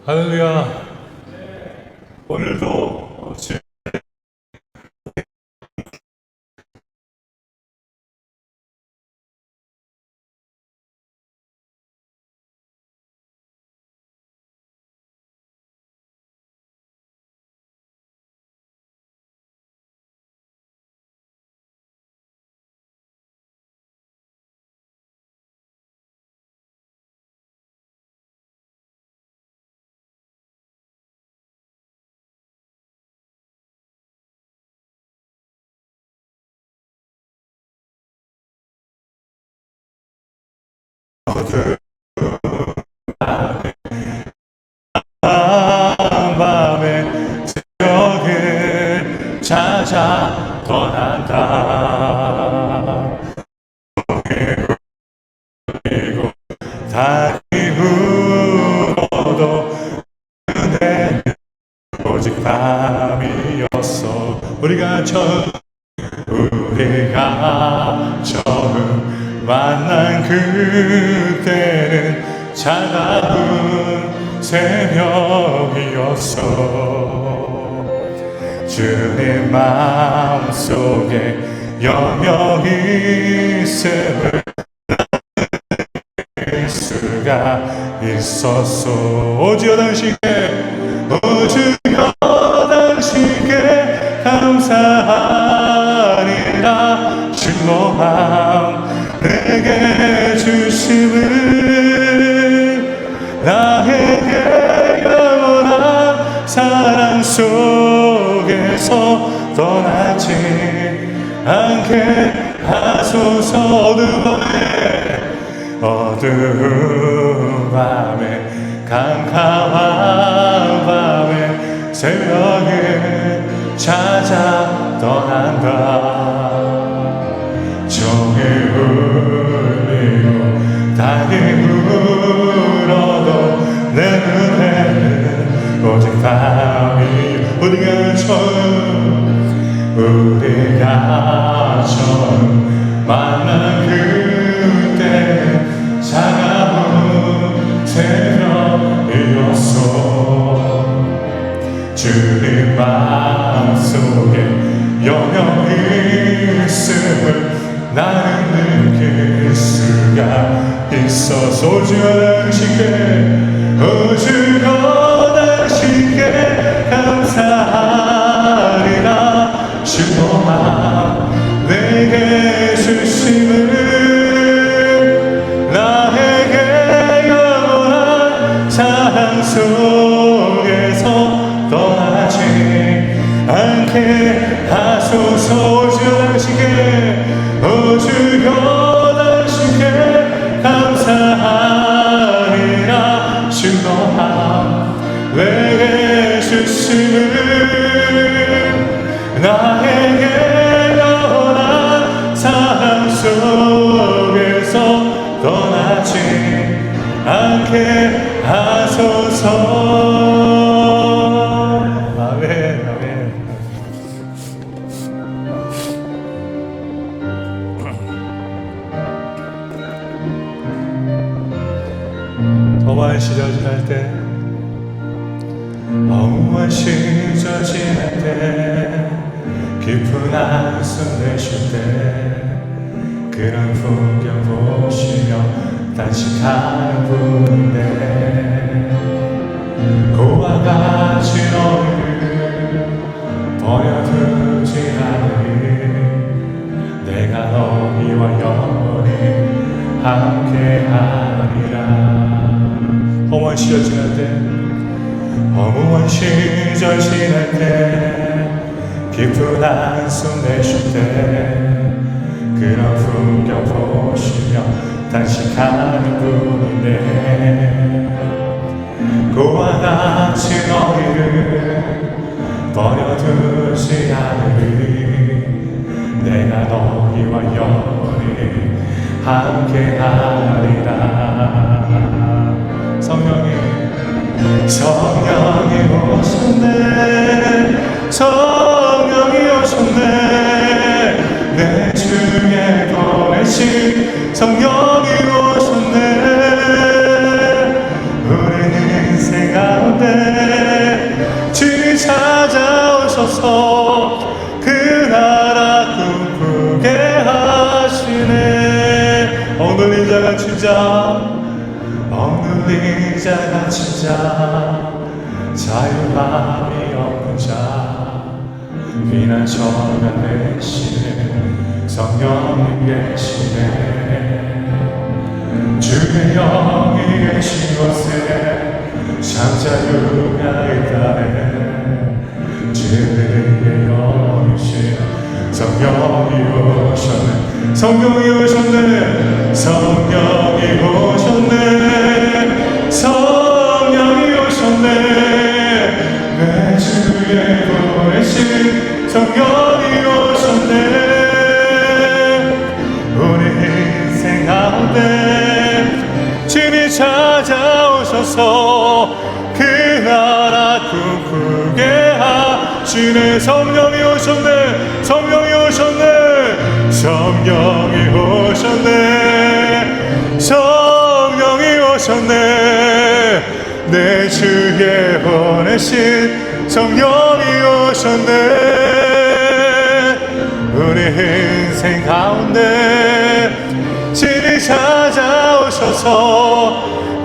할렐루야. 오늘도 밤에 새벽을 찾아 떠난다. 그리고 다리 울어도 그대는 오직 밤이었어. 우리가 처음 만난 그때는 차가운 새벽이었어. 주님 마음속에 영영이 있음을 알 수가 있었어. 오주여 당신께 감사하리라. 실로함 내게 주심을 나에게 영원한 사랑 속에서 떠나지 않게 하소서. 어두운 밤에 캄캄한 밤에 새벽을 찾아 떠난다. 종일 울리고 달이 울어도 내 눈에는 오직 밤이. 우리가 처음 만난 그때 차가운 새벽이었어. 주님 마음속에 영영이 있음을 나는 느낄 수가 있어서. 오주여 당신께 감사하리라. 실로함 내게 주심을 나에게 영원한 사랑 속에서 떠나지 않게 하소서. 오주여 당신께 감사하리라. 실로함 내게 주심을 나에게 영원한 사랑 속에서 떠나지 않게 하소서. 아멘, 아멘. 험한 시절 지날 때, 험한 시절 지날 때, 깊은 한숨 내쉴 때, 그런 풍경 보시며 단식하는 분인데, 고와 같이 너희를 버려두지 않으리. 내가 너희와 영원히 함께하리라. 허무한 시절 지날 때, 허무한 시절 지날 때, 깊은 한숨 내쉴 때, 그런 풍경 보시며 단식하는 분인데, 고와 같이 너희를 버려두지 않으리. 내가 너희와 영원히 함께하리라. 성령이 오셨네. 성령이 오셨네. 내 중에 보내신 성령이 오셨네. 우리는 인생 가운데 오셨네. 주님 찾아오셔서 그 나라 꿈꾸게 하시네. 억눌린 자가 진자, 억눌린 자가 진자, 자유함이 없는 자, 비난처럼 되시네. 성령님 계시네. 주의 영이 계신 곳에 참 자유가 있다네. 주의 영이신 성령이 오셨네. 성령이 오셨네. 성령이 오셨네. 성령이 오셨네. 내 주의 보내신 성령이 오셨네. 우리 인생 가운데 주님 찾아오셔서 그 나라 꿈꾸게 하시네. 성령이 오셨네. 성령이 오셨네. 성령이 오셨네. 성령이 오셨네. 내 주에 보내신 성령이 오셨네. 우리 인생 가운데 주님 찾아오셔서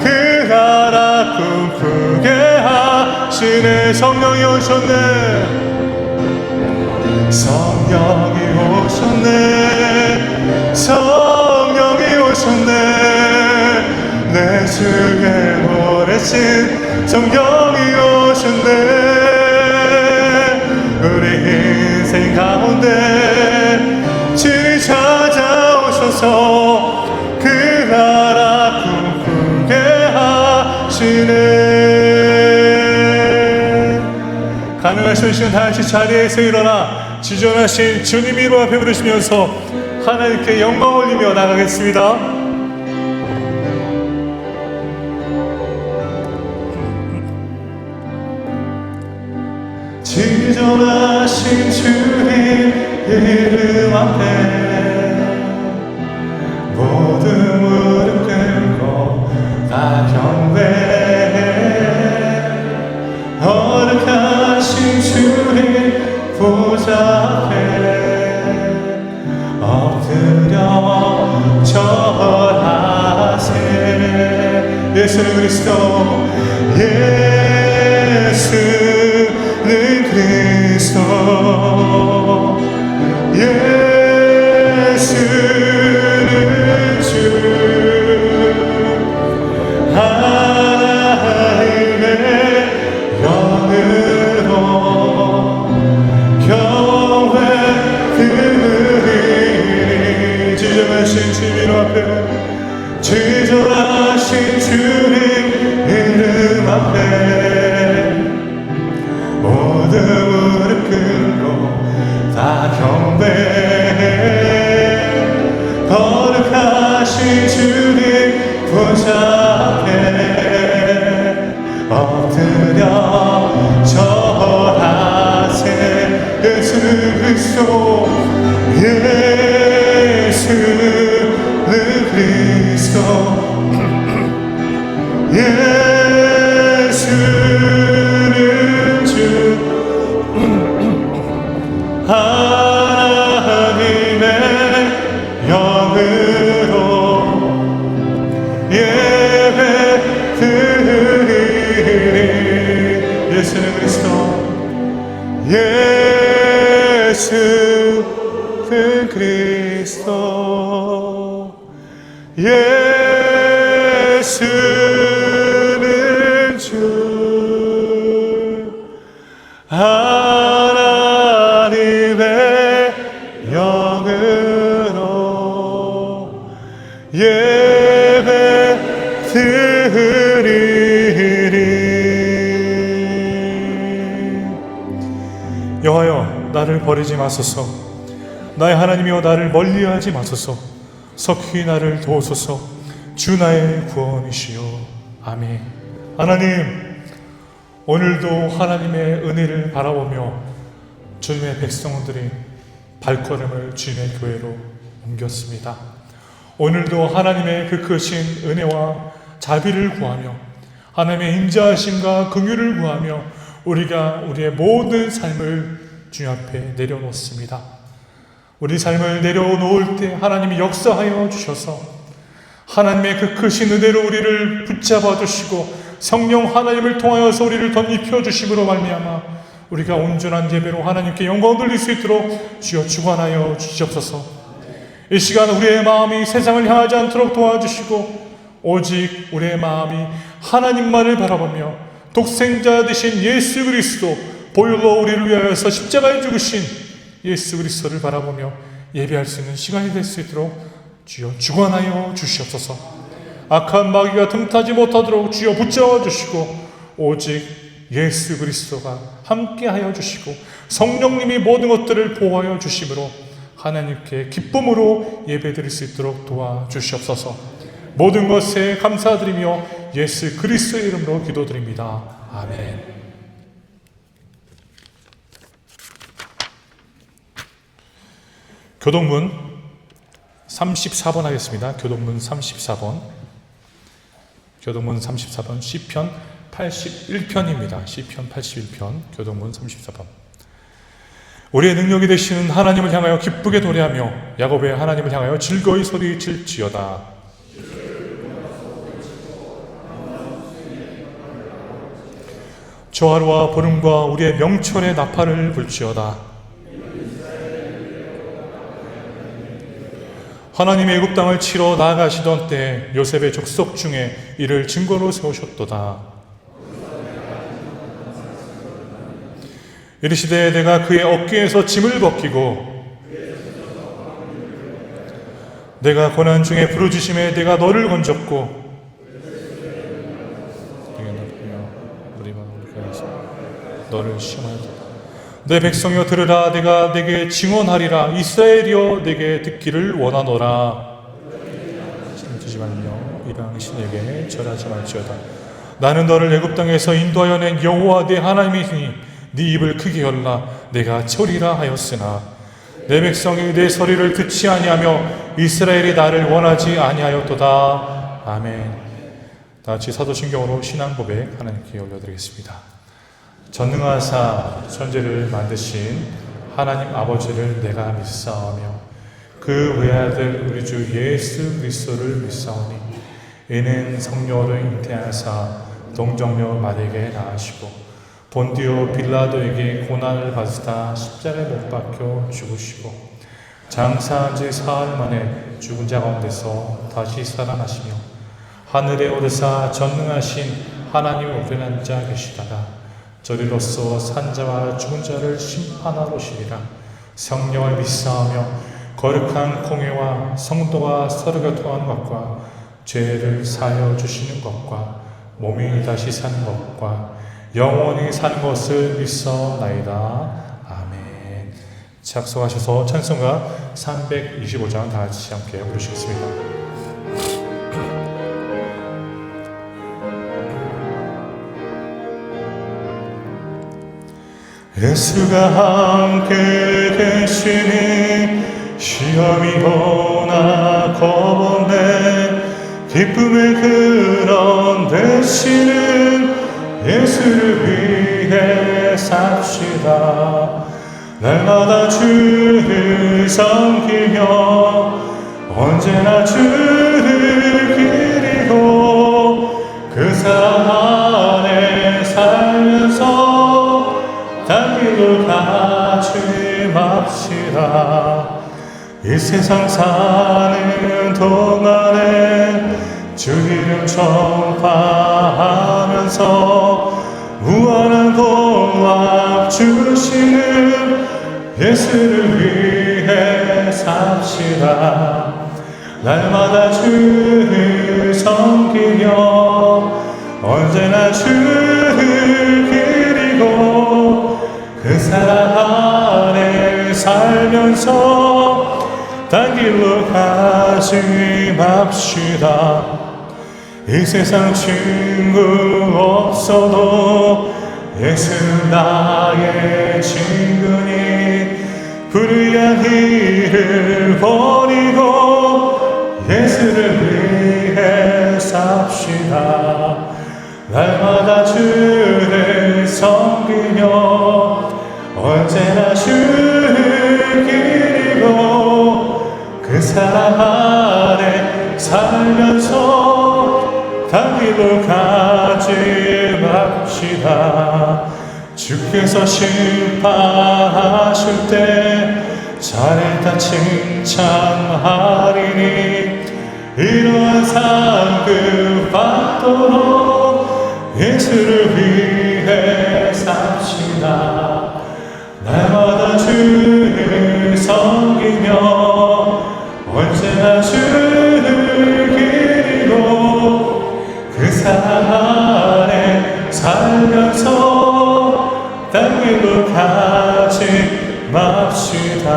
그 나라 꿈꾸게 하시네. 성령이 오셨네. 성령이 오셨네. 성령이 오셨네. 내 주에 보내신 성령이 오셨네. 우리 인생 가운데 주님 찾아오셔서 그 나라 꿈꾸게 하시네. 가능하신 시간 다같이 자리에서 일어나 지존하신 주님 이름 앞에 부르시면서 하나님께 영광 올리며 나가겠습니다. 지존하신 주님 이름 앞에 모든 무릎 꿇고 다 경배해. 거룩하신 주님 보좌 앞에 엎드려 절하세. 예수는 그리스도, 예수는 그리스도, 예수는 주, 하나님의 영으로 경외 드리니. 지존하신 주님 앞에, 지존하신 주님 이름 앞에 모든 무릎 꿇고 다 경배해. 거룩하신 주님 보좌 앞에 엎드려 절하세. 예수는 그리스도, 예수는 그리스도, 예수는 주, 하나님의 영으로 예배 드리니. 예수는 그리스도, 예수는 그리스도, 예수는 주, 하나님의 영으로 예배 드리리. 여호와여, 나를 버리지 마소서. 나의 하나님이여, 나를 멀리하지 마소서. 석히 나를 도우소서. 주 나의 구원이시여. 아멘. 하나님, 오늘도 하나님의 은혜를 바라보며 주님의 백성들이 발걸음을 주님의 교회로 옮겼습니다. 오늘도 하나님의 그 크신 은혜와 자비를 구하며 하나님의 인자하심과 긍휼을 구하며 우리가 우리의 모든 삶을 주님 앞에 내려놓습니다. 우리 삶을 내려놓을 때 하나님이 역사하여 주셔서 하나님의 그 크신 은혜로 우리를 붙잡아 주시고 성령 하나님을 통하여서 우리를 덧입혀 주심으로 말미암아 우리가 온전한 예배로 하나님께 영광 돌릴 수 있도록 주여 주관하여 주시옵소서. 이 시간 우리의 마음이 세상을 향하지 않도록 도와주시고 오직 우리의 마음이 하나님만을 바라보며 독생자 되신 예수 그리스도 보혈로 우리를 위하여서 십자가에 죽으신 예수 그리스도를 바라보며 예배할 수 있는 시간이 될 수 있도록 주여 주관하여 주시옵소서. 악한 마귀가 틈타지 못하도록 주여 붙잡아 주시고 오직 예수 그리스도가 함께하여 주시고 성령님이 모든 것들을 보호하여 주심으로 하나님께 기쁨으로 예배드릴 수 있도록 도와주시옵소서. 모든 것에 감사드리며 예수 그리스도의 이름으로 기도드립니다. 아멘. 교동문 34번 하겠습니다. 교동문 34번. 교동문 34번 시편 81편입니다. 시편 81편 교동문 34번. 우리의 능력이 되시는 하나님을 향하여 기쁘게 노래하며 야곱의 하나님을 향하여 즐거이 소리칠지어다. 조화로와 보름과 우리의 명철의 나팔을 불지어다. 하나님의 애굽 땅을 치러 나아가시던 때 요셉의 족속 중에 이를 증거로 세우셨도다. 이르시되 내가 그의 어깨에서 짐을 벗기고 내가 고난 중에 부르짖음에 내가 너를 건졌고 너를 시험하였다. 내 백성이여 들으라. 내가 내게 증언하리라. 이스라엘이여 내게 듣기를 원하노라. 힘주지 말며 이방 신에게 절하지 말지어다. 나는 너를 애굽 땅에서 인도하여 낸 여호와 내 하나님이니 네 입을 크게 열라. 내가 처리라 하였으나 내 백성이 내 소리를 듣지 아니하며 이스라엘이 나를 원하지 아니하였도다. 아멘. 다같이 사도신경으로 신앙 고백 하나님께 올려드리겠습니다. 전능하사 천지를 만드신 하나님 아버지를 내가 믿사오며 그 외아들 우리 주 예수 그리스도를 믿사오니 이는 성령으로 잉태하사 동정녀 마리아에게 낳으시고 본디오 빌라도에게 고난을 받으시다 십자가에 못 박혀 죽으시고 장사한 지 사흘 만에 죽은 자 가운데서 다시 살아나시며 하늘에 오르사 전능하신 하나님 우편에 앉아 계시다가 저리로서 산자와 죽은 자를 심판하러 오시리라. 성령을 믿사오며 거룩한 공회와 성도가 서로 교통하는 것과 죄를 사하여 주시는 것과 몸이 다시 사는 것과 영원히 사는 것을 믿사옵나이다. 아멘. 작성하셔서 찬송가 325장 다 같이 함께 부르시겠습니다. 예수가 함께 계시니 시험이 오나 겁없네. 기쁨의 근원 되시는 예수를 위해 삽시다. 날마다 주를 섬기며 언제나 주를 기리고 그 사랑 안에 살면서 단 길로 가지 맙시다. 이 세상 사는 동안에 주 이름 전파하면서 무한한 공학 주시는 예수를 위해 삽시다. 날마다 주를 섬기며 언제나 주를 기리고 그 사랑 안에 살면서 단 길로 가지 맙시다. 이 세상 친구 없어도 예수는 나의 친구니 불의한 일을 버리고 예수를 위해 삽시다. 날마다 주를 섬기며 언제나 주를 기리고 그 사랑 안에 살면서 당기고 가지 맙시다. 주께서 심판하실 때 잘했다 칭찬하리니 이러한 삶 받도록 예수를 위해 삽시다. 날마다 주를 섬기며 언제나 주를 기리고 그 사랑 안에 살면서 당기고 가지 맙시다.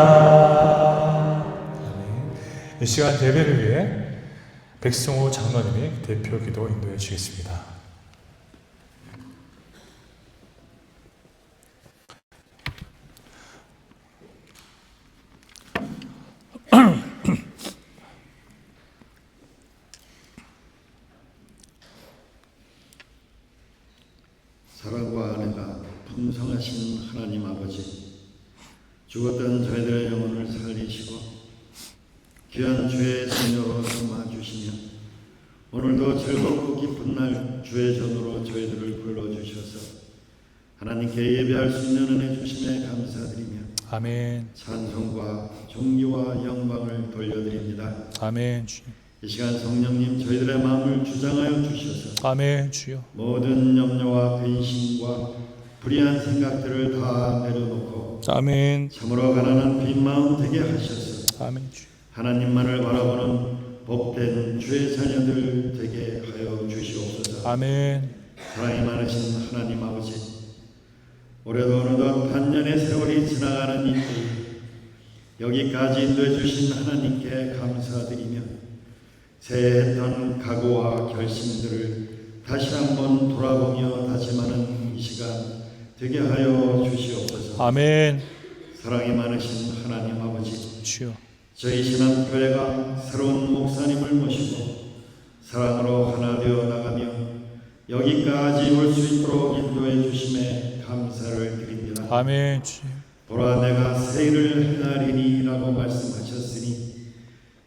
이 시간 예배를 위해 백성호 장로님이 대표 기도 인도해 주시겠습니다. 사랑과 은혜가 풍성하신 하나님 아버지, 죽었던 저희들의 영혼을 살리시고 귀한 주의 성녀로 삼아주시며 오늘도 즐겁고 기쁜 날 주의 전으로 저희들을 불러주셔서 하나님께 예배할 수 있는 은혜 주심에 감사드리며 아멘. 찬송과 존귀와 영광을 돌려드립니다. 아멘. 이 시간 성령님 저희들의 마음을 주장하여 주셔서 아멘. 주여. 모든 염려와 근심과 불의한 생각들을 다 내려놓고 아멘. 참으로 가난한 빈 마음 되게 하셔서 아멘. 주여. 하나님만을 바라보는 복된 주의 자녀들 되게 하여 주시옵소서. 아멘. 사랑이 많으신 하나님 아버지, 올해도 어느덧 반년의 세월이 지나가는 이때 여기까지 인도해 주신 하나님께 감사드리며 새했던 각오와 결심들을 다시 한번 돌아보며 다짐하는 이 시간 되게 하여 주시옵소서. 아멘. 사랑이 많으신 하나님 아버지, 주여. 저희 신앙교회가 새로운 목사님을 모시고 사랑으로 하나 되어 나가며 여기까지 올 수 있도록 인도해 주심에 감사를 드립니다. 아멘. 주여. 보라 내가 새 일을 행하리니 라고 말씀하셨으니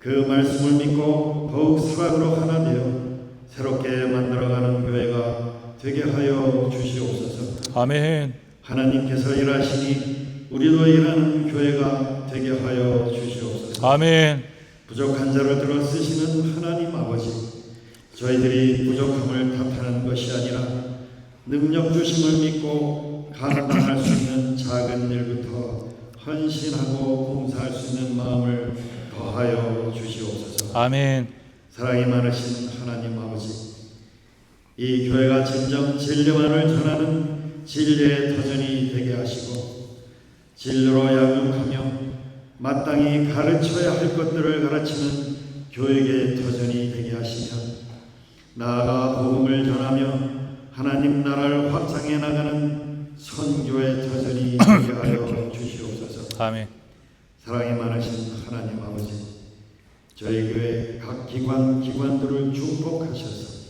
그 말씀을 믿고 더욱 사랑으로 하나 되어 새롭게 만들어가는 교회가 되게 하여 주시옵소서. 아멘. 하나님께서 일하시니 우리도 일하는 교회가 되게 하여 주시옵소서. 아멘. 부족한 자를 들어 쓰시는 하나님 아버지, 저희들이 부족함을 탓하는 것이 아니라 능력 주심을 믿고 감당할 수 있는 작은 일부터 헌신하고 봉사할 수 있는 마음을 더하여 주시옵소서. 아멘. 사랑이 많으신 하나님 아버지, 이 교회가 진정 진리만을 전하는 진리의 터전이 되게 하시고 진리로 양육하며 마땅히 가르쳐야 할 것들을 가르치는 교육의 터전이 되게 하시며 나아가 복음을 전하며 하나님 나라를 확장해 나가는 선교의 터전이 되게 하여 주시옵소서. 아멘. 사랑이 많으신 하나님 아버지, 저희 교회 각 기관들을 축복하셔서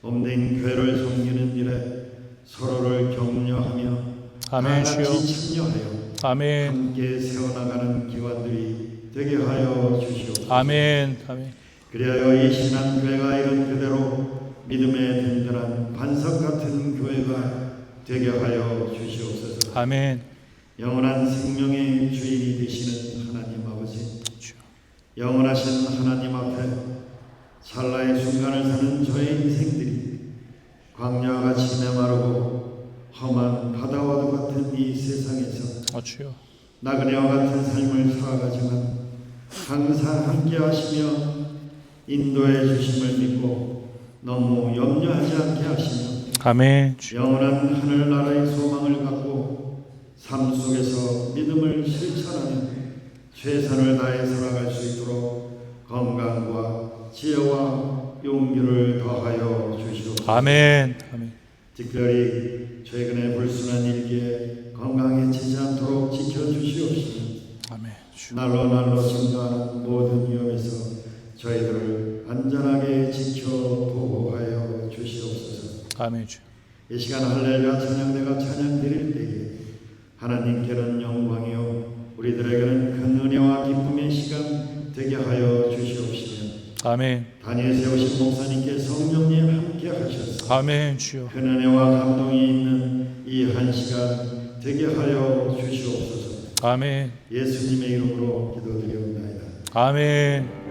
몸된 교회를 섬기는 일에 서로를 격려하며 아멘. 다 주여. 같이 참여하여 아멘. 함께 세워나가는 기관들이 되게 하여 주시옵소서. 아멘. 아멘. 그리하여 이 신앙교회가 이런 그대로 믿음의 든든한 반석 같은 교회가 되게 하여 주시옵소서. 아멘. 영원한 생명의 주인이 되시는 하나님 아버지, 영원하신 하나님 앞에 찰나의 순간을 사는 저의 인생들이 광야와 같이 메마르고 험한 바다와도 같은 이 세상에서 주여. 나그네와 같은 삶을 살아가지만 항상 함께 하시며 인도해 주심을 믿고 너무 염려하지 않게 하시며 아멘. 영원한 하늘나라의 소망을 갖고 삶 속에서 믿음을 실천하며 최선을 다해 살아갈 수 있도록 건강과 지혜와 용기를 더하여 주시옵소서. 아멘. 아멘. 특별히 최근에 불순한 일기에 건강해지지 않도록 지켜주시옵시며 아멘. 날로 증가하는 모든 위험에서 저희들을 안전하게 지켜 보호하여 주시옵소서. 아멘 주여. 이 시간 할렐루야 찬양대가 찬양 드릴 때에 하나님께는 영광이요 우리들에게는 큰 은혜와 기쁨의 시간 되게 하여 주시옵시며 아멘. 다니엘 세우신 목사님께 성령님 함께 하셔서 아멘 주여. 큰 은혜와 감동이 있는 이 한 시간 되게 하여 주시옵소서. 아멘. 예수님의 이름으로 기도드리옵나이다. 아멘.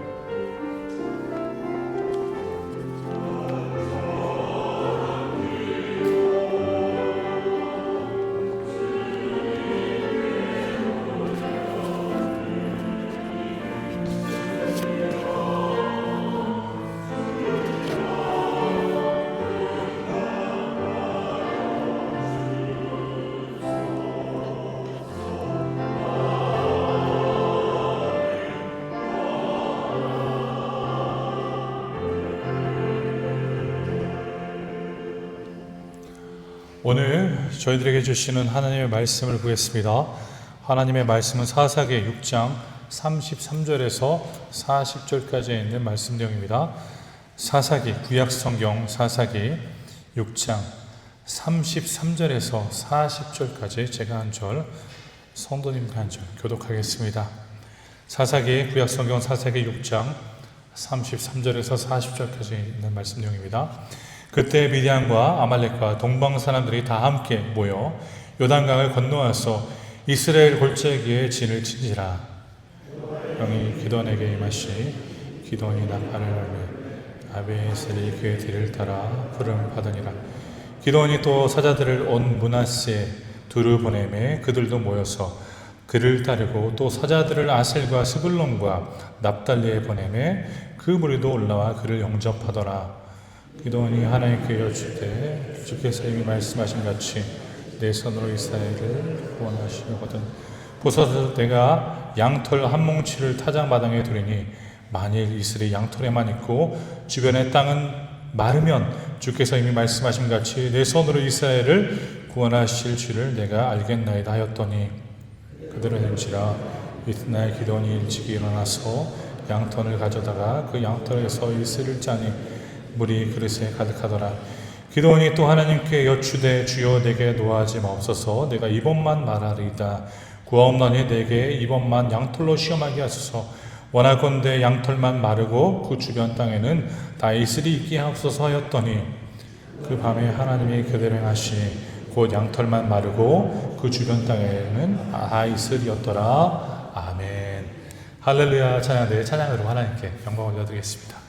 오늘 저희들에게 주시는 하나님의 말씀을 보겠습니다. 하나님의 말씀은 사사기 6장 33절에서 40절까지 있는 말씀 내용입니다. 사사기, 구약성경 사사기 6장 33절에서 40절까지 제가 한 절, 성도님과 한 절 교독하겠습니다. 사사기, 구약성경 사사기 6장 33절에서 40절까지 있는 말씀 내용입니다. 그때 미디안과 아말렉과 동방 사람들이 다 함께 모여 요단강을 건너와서 이스라엘 골짜기에 진을 친지라. 영이 기돈에게 임하시 기돈이 나팔을 알매 아비에셀이 그의 뒤를 따라 부름을 받으니라. 기돈이 또 사자들을 온 므낫세 두루 보내매 그들도 모여서 그를 따르고 또 사자들을 아셀과 스불론과 납달리에 보내매 그 무리도 올라와 그를 영접하더라. 기도원이 하나님께 여쭈되 주께서 이미 말씀하신 같이 내 손으로 이스라엘을 구원하시려거든 보소서 내가 양털 한 뭉치를 타작마당에 두리니 만일 이슬이 양털에만 있고 주변의 땅은 마르면 주께서 이미 말씀하신 같이 내 손으로 이스라엘을 구원하실 줄을 내가 알겠나이다 하였더니 그들은 인지라 이튿날 기도원이 일찍 일어나서 양털을 가져다가 그 양털에서 이슬을 짜니 물이 그릇에 가득하더라. 기도원이 또 하나님께 여쭈되 주여 내게 노하지 마옵소서 내가 이번만 말하리이다. 구하옵나니 내게 이번만 양털로 시험하게 하소서. 원하건대 양털만 마르고 그 주변 땅에는 다 이슬이 있게 하옵소서 하였더니 그 밤에 하나님이 그대로 행하시니 곧 양털만 마르고 그 주변 땅에는 다 이슬이었더라. 아멘. 할렐루야. 찬양대 찬양으로 하나님께 영광을 올려드리겠습니다.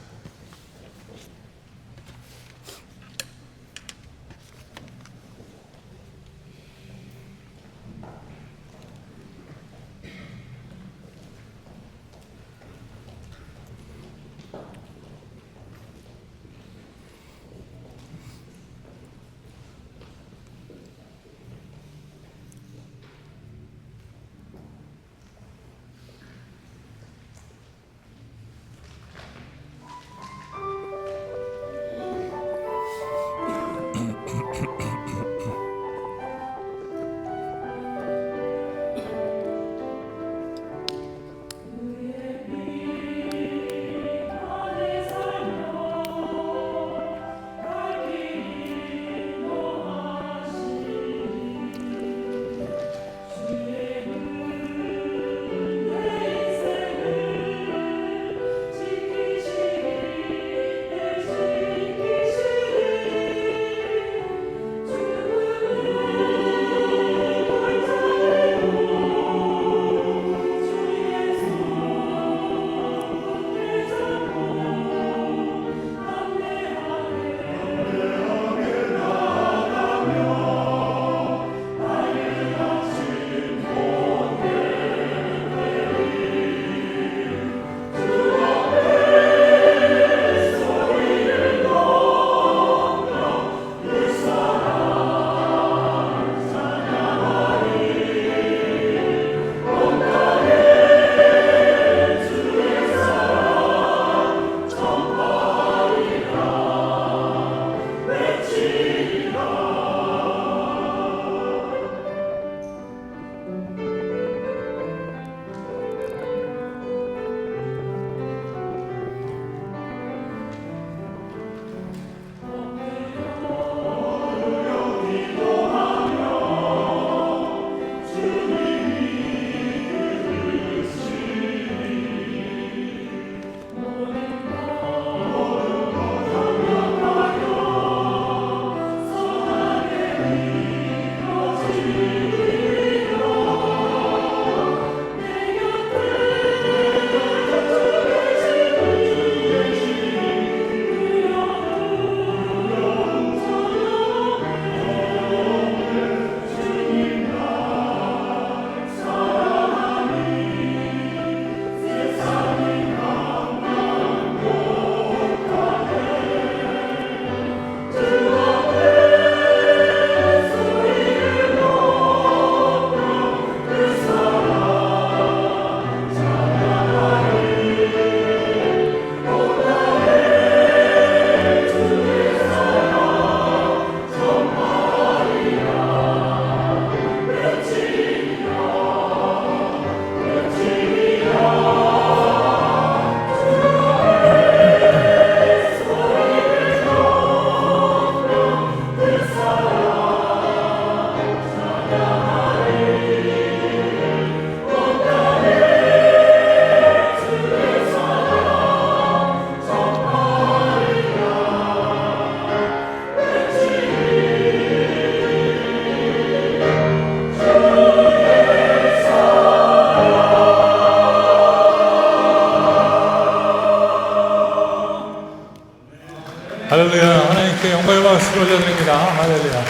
박수 올려드립니다. 할렐루야.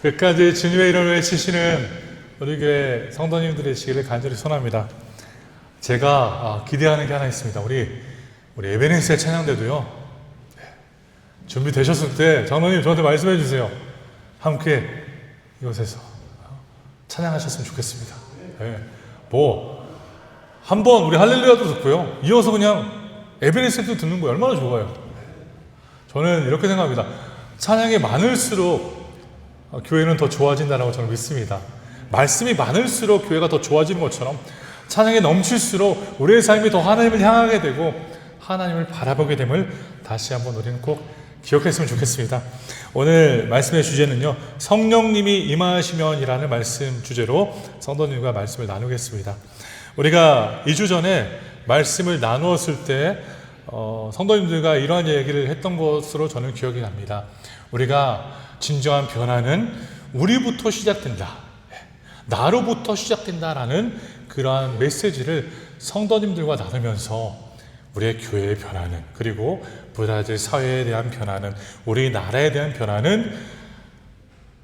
끝까지 주님의 이름을 외치시는 우리 교회 성도님들의 시기를 간절히 소원합니다. 제가 기대하는 게 하나 있습니다. 우리 에베네스의 찬양대도요, 준비되셨을 때 장로님 저한테 말씀해 주세요. 함께 이곳에서 찬양하셨으면 좋겠습니다. 네. 한번 우리 할렐루야도 듣고요, 이어서 그냥 에베네스도 듣는 거 얼마나 좋아요. 저는 이렇게 생각합니다. 찬양이 많을수록 교회는 더 좋아진다고 저는 믿습니다. 말씀이 많을수록 교회가 더 좋아지는 것처럼 찬양이 넘칠수록 우리의 삶이 더 하나님을 향하게 되고 하나님을 바라보게 됨을 다시 한번 우리는 꼭 기억했으면 좋겠습니다. 오늘 말씀의 주제는요, 성령님이 임하시면이라는 말씀 주제로 성도님과 말씀을 나누겠습니다. 우리가 2주 전에 말씀을 나누었을 때 성도님들과 이러한 얘기를 했던 것으로 저는 기억이 납니다. 우리가 진정한 변화는 우리부터 시작된다, 나로부터 시작된다라는 그러한 메시지를 성도님들과 나누면서 우리의 교회의 변화는, 그리고 브라질 사회에 대한 변화는, 우리나라에 대한 변화는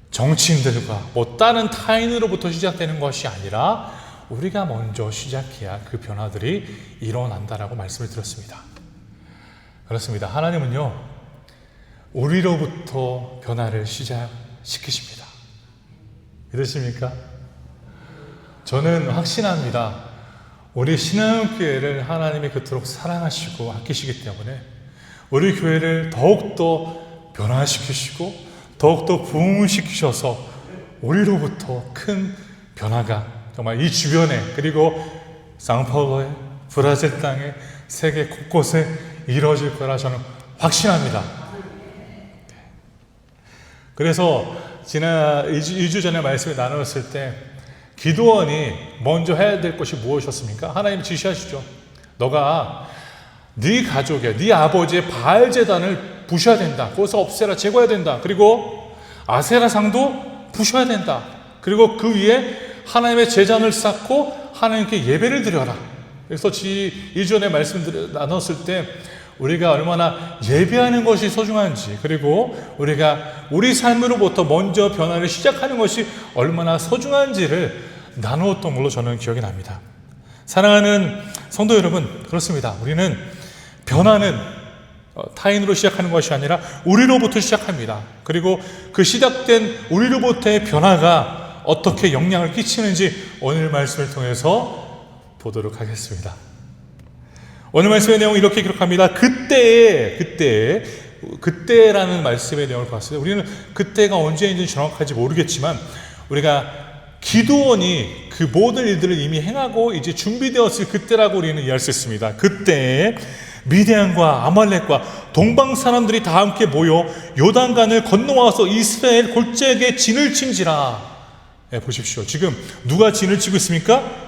정치인들과 다른 타인으로부터 시작되는 것이 아니라 우리가 먼저 시작해야 그 변화들이 일어난다라고 말씀을 드렸습니다. 그렇습니다. 하나님은요, 우리로부터 변화를 시작시키십니다. 믿으십니까? 저는 확신합니다. 우리 신앙교회를 하나님이 그토록 사랑하시고 아끼시기 때문에 우리 교회를 더욱더 변화시키시고 더욱더 부흥시키셔서 우리로부터 큰 변화가 정말 이 주변에, 그리고 상파울로에, 브라질 땅에, 세계 곳곳에 이루어질 거라 저는 확신합니다. 그래서 지난 2주 전에 말씀을 나눴을 때 기도원이 먼저 해야 될 것이 무엇이었습니까? 하나님 지시하시죠. 너가 네 가족의, 네 아버지의 바알 제단을 부셔야 된다. 그것을 없애라, 제거해야 된다. 그리고 아세라상도 부셔야 된다. 그리고 그 위에 하나님의 제단을 쌓고 하나님께 예배를 드려라. 그래서 2주 전에 말씀 나눴을 때 우리가 얼마나 예배하는 것이 소중한지, 그리고 우리가 우리 삶으로부터 먼저 변화를 시작하는 것이 얼마나 소중한지를 나누었던 걸로 저는 기억이 납니다. 사랑하는 성도 여러분, 그렇습니다. 우리는 변화는 타인으로 시작하는 것이 아니라 우리로부터 시작합니다. 그리고 그 시작된 우리로부터의 변화가 어떻게 영향을 끼치는지 오늘 말씀을 통해서 보도록 하겠습니다. 오늘 말씀의 내용은 이렇게 기록합니다. 그때라는 말씀의 내용을 봤어요. 우리는 그때가 언제인지 정확하지 모르겠지만 우리가 기드온이 그 모든 일들을 이미 행하고 이제 준비되었을 그때라고 우리는 이해할 수 있습니다. 그때 미디안과 아말렉과 동방 사람들이 다 함께 모여 요단강을 건너와서 이스라엘 골짜기에 진을 친지라. 보십시오. 지금 누가 진을 치고 있습니까?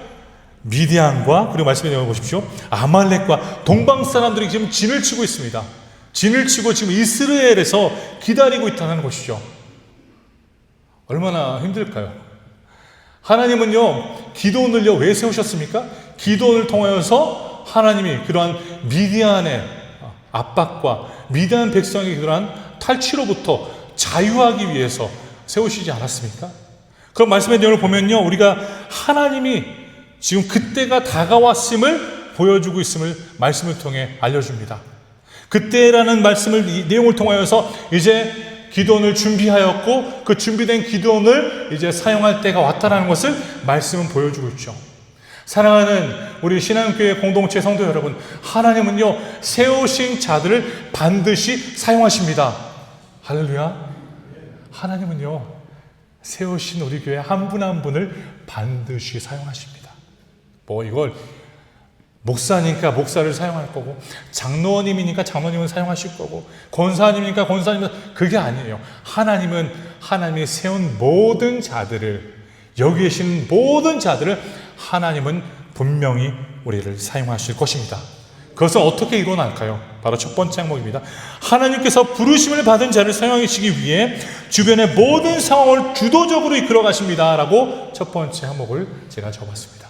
미디안과, 그리고 말씀의 내용을 보십시오. 아말렉과 동방 사람들이 지금 진을 치고 있습니다. 진을 치고 지금 이스라엘에서 기다리고 있다는 것이죠. 얼마나 힘들까요? 하나님은요, 기드온을요 왜 세우셨습니까? 기드온을 통하여서 하나님이 그러한 미디안의 압박과 미디안 백성의 그러한 탈취로부터 자유하기 위해서 세우시지 않았습니까? 그럼 말씀의 내용을 보면요, 우리가 하나님이 지금 그때가 다가왔음을 보여주고 있음을 말씀을 통해 알려줍니다. 그때라는 말씀을, 이 내용을 통하여서 이제 기드온을 준비하였고 그 준비된 기드온을 이제 사용할 때가 왔다는 것을 말씀은 보여주고 있죠. 사랑하는 우리 신앙교회 공동체 성도 여러분, 하나님은요 세우신 자들을 반드시 사용하십니다. 할렐루야. 하나님은요 세우신 우리 교회 한 분 한 분을 반드시 사용하십니다. 이걸 목사니까 목사를 사용할 거고, 장로님이니까 장로님을 사용하실 거고, 권사님이니까 권사님을, 그게 아니에요. 하나님은 하나님이 세운 모든 자들을, 여기 계신 모든 자들을 하나님은 분명히 우리를 사용하실 것입니다. 그것은 어떻게 일어날까요? 바로 첫 번째 항목입니다. 하나님께서 부르심을 받은 자를 사용하시기 위해 주변의 모든 상황을 주도적으로 이끌어 가십니다 라고 첫 번째 항목을 제가 적었습니다.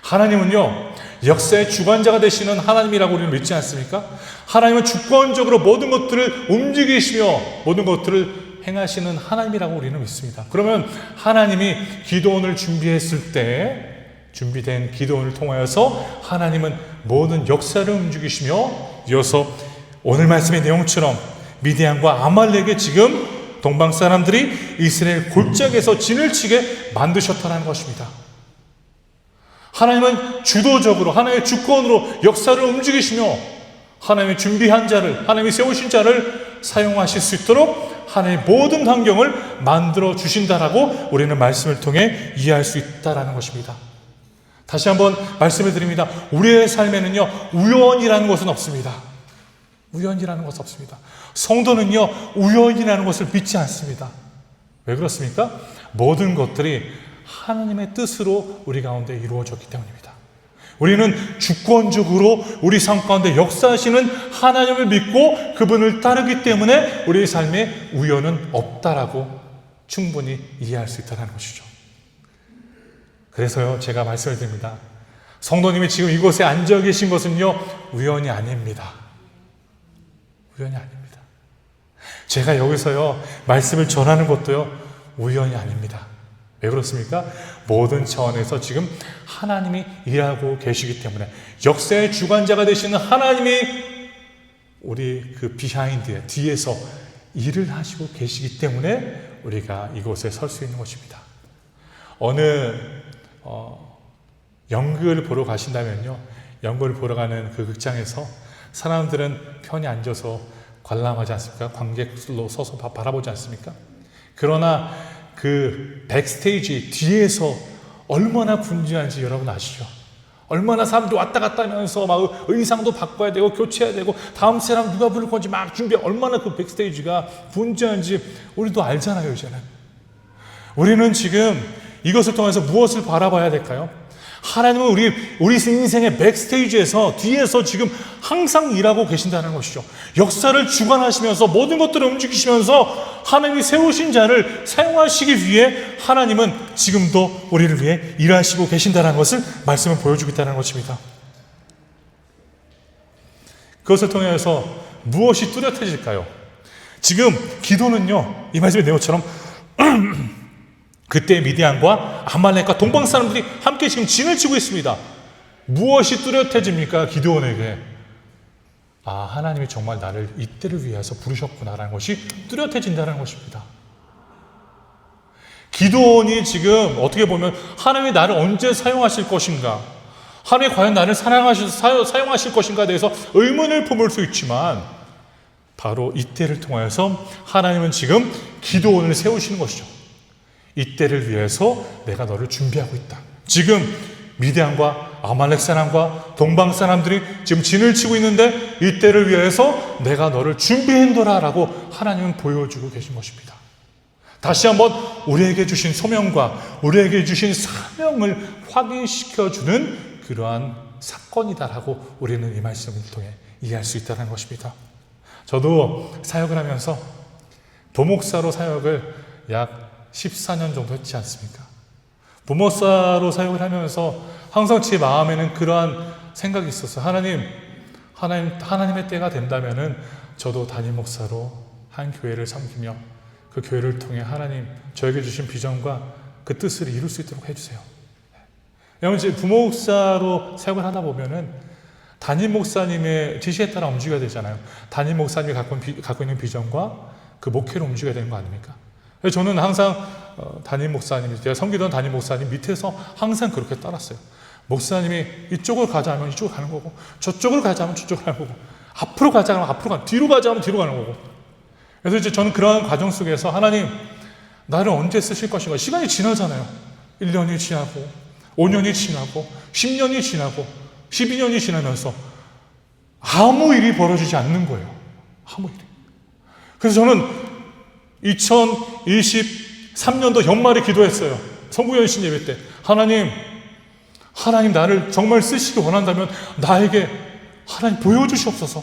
하나님은요, 역사의 주관자가 되시는 하나님이라고 우리는 믿지 않습니까? 하나님은 주권적으로 모든 것들을 움직이시며 모든 것들을 행하시는 하나님이라고 우리는 믿습니다. 그러면 하나님이 기도원을 준비했을 때 준비된 기도원을 통하여서 하나님은 모든 역사를 움직이시며, 이어서 오늘 말씀의 내용처럼 미디안과 아말렉에 지금 동방 사람들이 이스라엘 골짜기에서 진을 치게 만드셨다는 것입니다. 하나님은 주도적으로 하나님의 주권으로 역사를 움직이시며 하나님의 준비한 자를, 하나님이 세우신 자를 사용하실 수 있도록 하나님의 모든 환경을 만들어 주신다라고 우리는 말씀을 통해 이해할 수 있다라는 것입니다. 다시 한번 말씀을 드립니다. 우리의 삶에는요, 우연이라는 것은 없습니다. 우연이라는 것은 없습니다. 성도는요, 우연이라는 것을 믿지 않습니다. 왜 그렇습니까? 모든 것들이 하나님의 뜻으로 우리 가운데 이루어졌기 때문입니다. 우리는 주권적으로 우리 삶 가운데 역사하시는 하나님을 믿고 그분을 따르기 때문에 우리의 삶에 우연은 없다라고 충분히 이해할 수 있다는 것이죠. 그래서요, 제가 말씀을 드립니다. 성도님이 지금 이곳에 앉아 계신 것은요, 우연이 아닙니다. 우연이 아닙니다. 제가 여기서요, 말씀을 전하는 것도요, 우연이 아닙니다. 왜 그렇습니까? 모든 차원에서 지금 하나님이 일하고 계시기 때문에, 역사의 주관자가 되시는 하나님이 우리 그 비하인드에 뒤에서 일을 하시고 계시기 때문에 우리가 이곳에 설 수 있는 것입니다. 어느 연극을 보러 가신다면요, 연극을 보러 가는 그 극장에서 사람들은 편히 앉아서 관람하지 않습니까? 관객들로 서서 바라보지 않습니까? 그러나 그 백스테이지 뒤에서 얼마나 분주한지 여러분 아시죠? 얼마나 사람들이 왔다 갔다 하면서 막 의상도 바꿔야 되고 교체해야 되고 다음 사람 누가 부를 건지 막 준비해, 얼마나 그 백스테이지가 분주한지 우리도 알잖아요. 이제는 우리는 지금 이것을 통해서 무엇을 바라봐야 될까요? 하나님은 우리 인생의 백스테이지에서 뒤에서 지금 항상 일하고 계신다는 것이죠. 역사를 주관하시면서 모든 것들을 움직이시면서 하나님이 세우신 자를 사용하시기 위해 하나님은 지금도 우리를 위해 일하시고 계신다는 것을 말씀을 보여주고 있다는 것입니다. 그것을 통해서 무엇이 뚜렷해질까요? 지금 기도는요, 이 말씀의 내용처럼 그때 미디안과 아말렉과 동방 사람들이 함께 지금 진을 치고 있습니다. 무엇이 뚜렷해집니까? 기드온에게 하나님이 정말 나를 이때를 위해서 부르셨구나라는 것이 뚜렷해진다는 것입니다. 기드온이 지금 어떻게 보면 하나님이 나를 언제 사용하실 것인가, 하나님이 과연 나를 사용하실 것인가에 대해서 의문을 품을 수 있지만, 바로 이때를 통해서 하나님은 지금 기드온을 세우시는 것이죠. 이때를 위해서 내가 너를 준비하고 있다. 지금 미디안과 아말렉 사람과 동방 사람들이 지금 진을 치고 있는데 이때를 위해서 내가 너를 준비했노라 라고 하나님은 보여주고 계신 것입니다. 다시 한번 우리에게 주신 소명과 우리에게 주신 사명을 확인시켜주는 그러한 사건이다라고 우리는 이 말씀을 통해 이해할 수 있다는 것입니다. 저도 사역을 하면서 부목사로 사역을 약 14년 정도 했지 않습니까? 부목사로 사역을 하면서 항상 제 마음에는 그러한 생각이 있었어요. 하나님의 때가 된다면은 저도 담임 목사로 한 교회를 섬기며 그 교회를 통해 하나님 저에게 주신 비전과 그 뜻을 이룰 수 있도록 해주세요. 여러분, 이제 부목사로 사역을 하다 보면은 담임 목사님의 지시에 따라 움직여야 되잖아요. 담임 목사님이 갖고 있는 비전과 그 목회로 움직여야 되는 거 아닙니까? 저는 항상 담임 목사님, 제가 섬기던 담임 목사님 밑에서 항상 그렇게 따랐어요. 목사님이 이쪽을 가자 하면 이쪽으로 가는 거고, 저쪽을 가자 하면 저쪽으로 가는 거고, 앞으로 가자 하면 앞으로 가는, 뒤로 가자 하면 뒤로 가는 거고. 그래서 이제 저는 그러한 과정 속에서 하나님, 나를 언제 쓰실 것인가? 시간이 지나잖아요. 1년이 지나고, 5년이 지나고, 10년이 지나고, 12년이 지나면서 아무 일이 벌어지지 않는 거예요. 아무 일이. 그래서 저는 2023년도 연말에 기도했어요. 성구연신 예배 때. 하나님 나를 정말 쓰시기 원한다면 나에게 하나님 보여주시옵소서.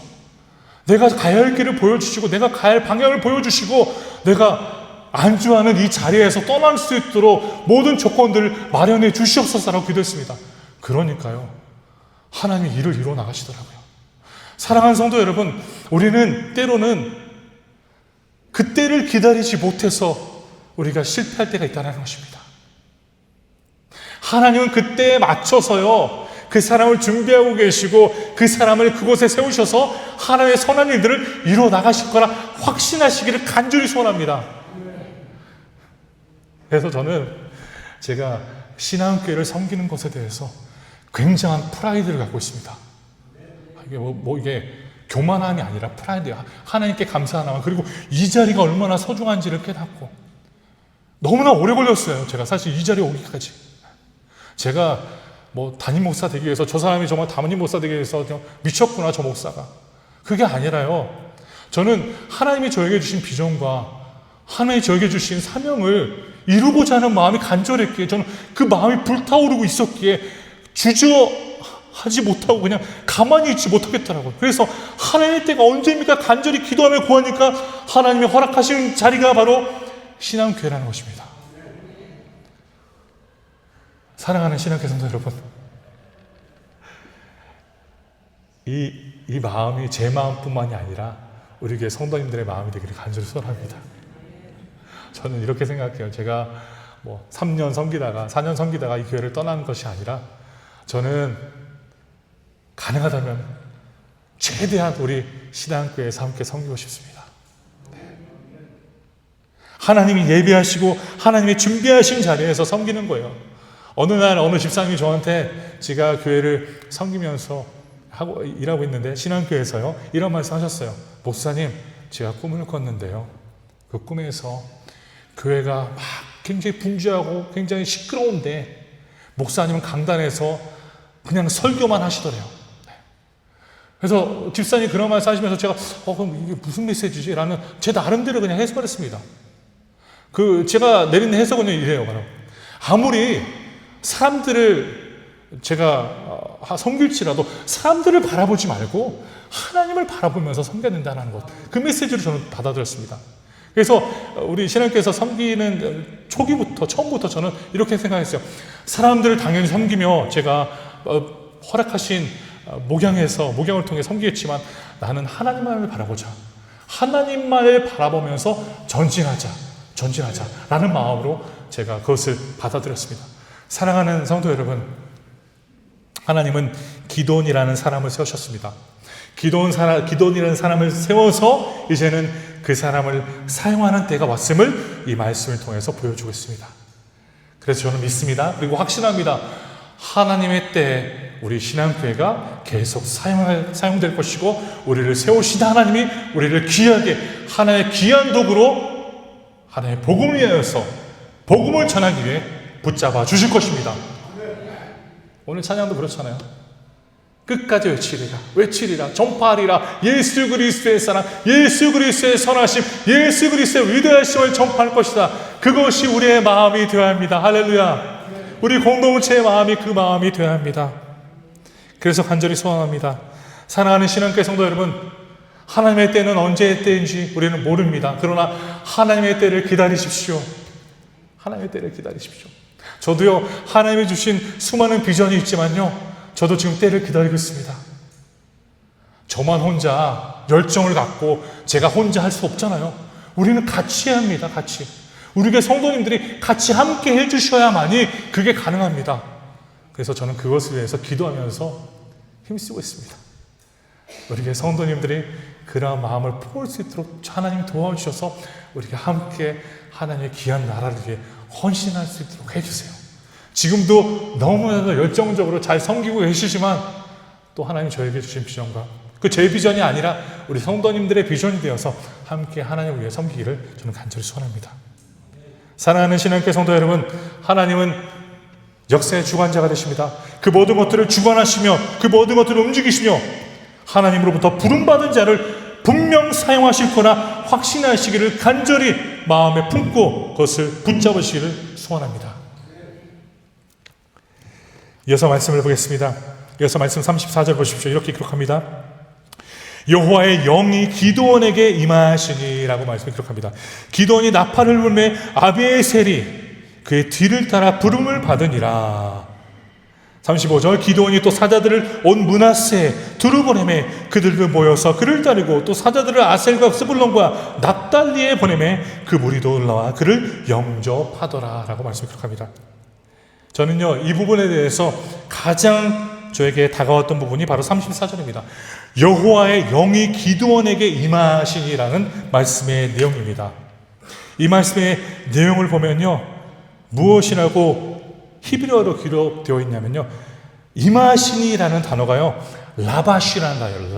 내가 가야 할 길을 보여주시고 내가 가야 할 방향을 보여주시고 내가 안주하는 이 자리에서 떠날 수 있도록 모든 조건들을 마련해 주시옵소서라고 기도했습니다. 그러니까요, 하나님이 일을 이루어 나가시더라고요. 사랑하는 성도 여러분, 우리는 때로는 그때를 기다리지 못해서 우리가 실패할 때가 있다는 것입니다. 하나님은 그때에 맞춰서요, 그 사람을 준비하고 계시고 그 사람을 그곳에 세우셔서 하나님의 선한 일들을 이루어 나가실 거라 확신하시기를 간절히 소원합니다. 그래서 저는 제가 신앙교회를 섬기는 것에 대해서 굉장한 프라이드를 갖고 있습니다. 이게 이게 교만함이 아니라 프라이드야. 하나님께 감사하는 마음, 그리고 이 자리가 얼마나 소중한지를 깨닫고, 너무나 오래 걸렸어요. 제가 사실 이 자리에 오기까지. 제가 담임 목사 되기 위해서, 저 사람이 정말 담임 목사 되기 위해서 미쳤구나, 저 목사가. 그게 아니라요, 저는 하나님이 저에게 주신 비전과 하나님이 저에게 주신 사명을 이루고자 하는 마음이 간절했기에, 저는 그 마음이 불타오르고 있었기에 주저하지 못하고 그냥 가만히 있지 못하겠더라고요. 그래서 하나님의 때가 언제입니까? 간절히 기도하며 구하니까 하나님이 허락하신 자리가 바로 신앙교회라는 것입니다. 사랑하는 신앙교회 성도 여러분, 이 마음이 제 마음뿐만이 아니라 우리 교회 성도님들의 마음이 되기를 간절히 소원합니다. 저는 이렇게 생각해요. 제가 3년 섬기다가 4년 섬기다가 이 교회를 떠난 것이 아니라, 저는 가능하다면 최대한 우리 신앙교회에서 함께 섬기고 싶습니다. 하나님이 예비하시고 하나님이 준비하신 자리에서 섬기는 거예요. 어느 날 어느 집사님이 저한테, 제가 교회를 섬기면서 일하고 있는데 신앙교회에서요, 이런 말씀 하셨어요. 목사님, 제가 꿈을 꿨는데요, 그 꿈에서 교회가 막 굉장히 분주하고 굉장히 시끄러운데 목사님은 강단에서 그냥 설교만 하시더래요. 그래서 집사님이 그런 말씀 하시면서 제가 그럼 이게 무슨 메시지지? 라는 제 나름대로 그냥 해석을 했습니다. 제가 내리는 해석은 이래요. 아무리 사람들을 제가 섬길지라도 사람들을 바라보지 말고 하나님을 바라보면서 섬겨야 된다는 것, 그 메시지를 저는 받아들였습니다. 그래서 우리 신앙교회에서 섬기는 처음부터 저는 이렇게 생각했어요. 사람들을 당연히 섬기며 제가 허락하신 목양을 통해 섬기겠지만, 나는 하나님만을 바라보자, 하나님만을 바라보면서 전진하자 라는 마음으로 제가 그것을 받아들였습니다. 사랑하는 성도 여러분, 하나님은 기도원이라는 사람을 세우셨습니다. 기도원이라는 사람을 세워서 이제는 그 사람을 사용하는 때가 왔음을 이 말씀을 통해서 보여주고 있습니다. 그래서 저는 믿습니다. 그리고 확신합니다. 하나님의 때에 우리 신앙교회가 계속 사용될 것이고, 우리를 세우신 하나님이 우리를 귀하게 하나님의 귀한 도구로 하나님의 복음을 위하여서 복음을 전하기 위해 붙잡아 주실 것입니다. 오늘 찬양도 그렇잖아요. 끝까지 외치리라, 전파하리라. 예수 그리스도의 사랑, 예수 그리스도의 선하심, 예수 그리스도의 위대하심을 전파할 것이다. 그것이 우리의 마음이 되어야 합니다. 할렐루야. 우리 공동체의 마음이 그 마음이 되어야 합니다. 그래서 간절히 소원합니다. 사랑하는 신앙교회 성도 여러분, 하나님의 때는 언제의 때인지 우리는 모릅니다. 그러나 하나님의 때를 기다리십시오. 하나님의 때를 기다리십시오. 저도요, 하나님이 주신 수많은 비전이 있지만요, 저도 지금 때를 기다리고 있습니다. 저만 혼자 열정을 갖고 제가 혼자 할 수 없잖아요. 우리는 같이 해야 합니다. 같이. 우리 교회 성도님들이 같이 함께 해주셔야만이 그게 가능합니다. 그래서 저는 그것을 위해서 기도하면서 힘쓰고 있습니다. 우리 교회 성도님들이 그러한 마음을 품을 수 있도록 하나님이 도와주셔서 우리가 함께 하나님의 귀한 나라를 위해 헌신할 수 있도록 해주세요. 지금도 너무나도 열정적으로 잘 섬기고 계시지만, 또 하나님 저에게 주신 비전과 그 제 비전이 아니라 우리 성도님들의 비전이 되어서 함께 하나님을 위해 섬기기를 저는 간절히 소원합니다. 사랑하는 신앙교회 성도 여러분, 하나님은 역사의 주관자가 되십니다. 그 모든 것들을 주관하시며 그 모든 것들을 움직이시며 하나님으로부터 부름받은 자를 분명 사용하실 거나 확신하시기를 간절히 마음에 품고 그것을 붙잡으시기를 소원합니다. 이어서 말씀을 보겠습니다. 이어서 말씀 34절 보십시오. 이렇게 기록합니다. 여호와의 영이 기드온에게 임하시니라고 말씀을 기록합니다. 기드온이 나팔을 불매 아비에셀이 그의 뒤를 따라 부름을 받으니라. 35절 기드온이 또 사자들을 온 므낫세 두루 보내매 그들도 모여서 그를 따르고 또 사자들을 아셀과 스불론과 납달리에 보내매 그 무리도 올라와 그를 영접하더라 라고 말씀을 기록합니다. 저는요 이 부분에 대해서 가장 저에게 다가왔던 부분이 바로 34절입니다. 여호와의 영이 기드온에게 임하시니라는 말씀의 내용입니다. 이 말씀의 내용을 보면요 무엇이라고 히브리어로 기록되어 있냐면요 임하시니라는 단어가요 라바시라는 단어예요.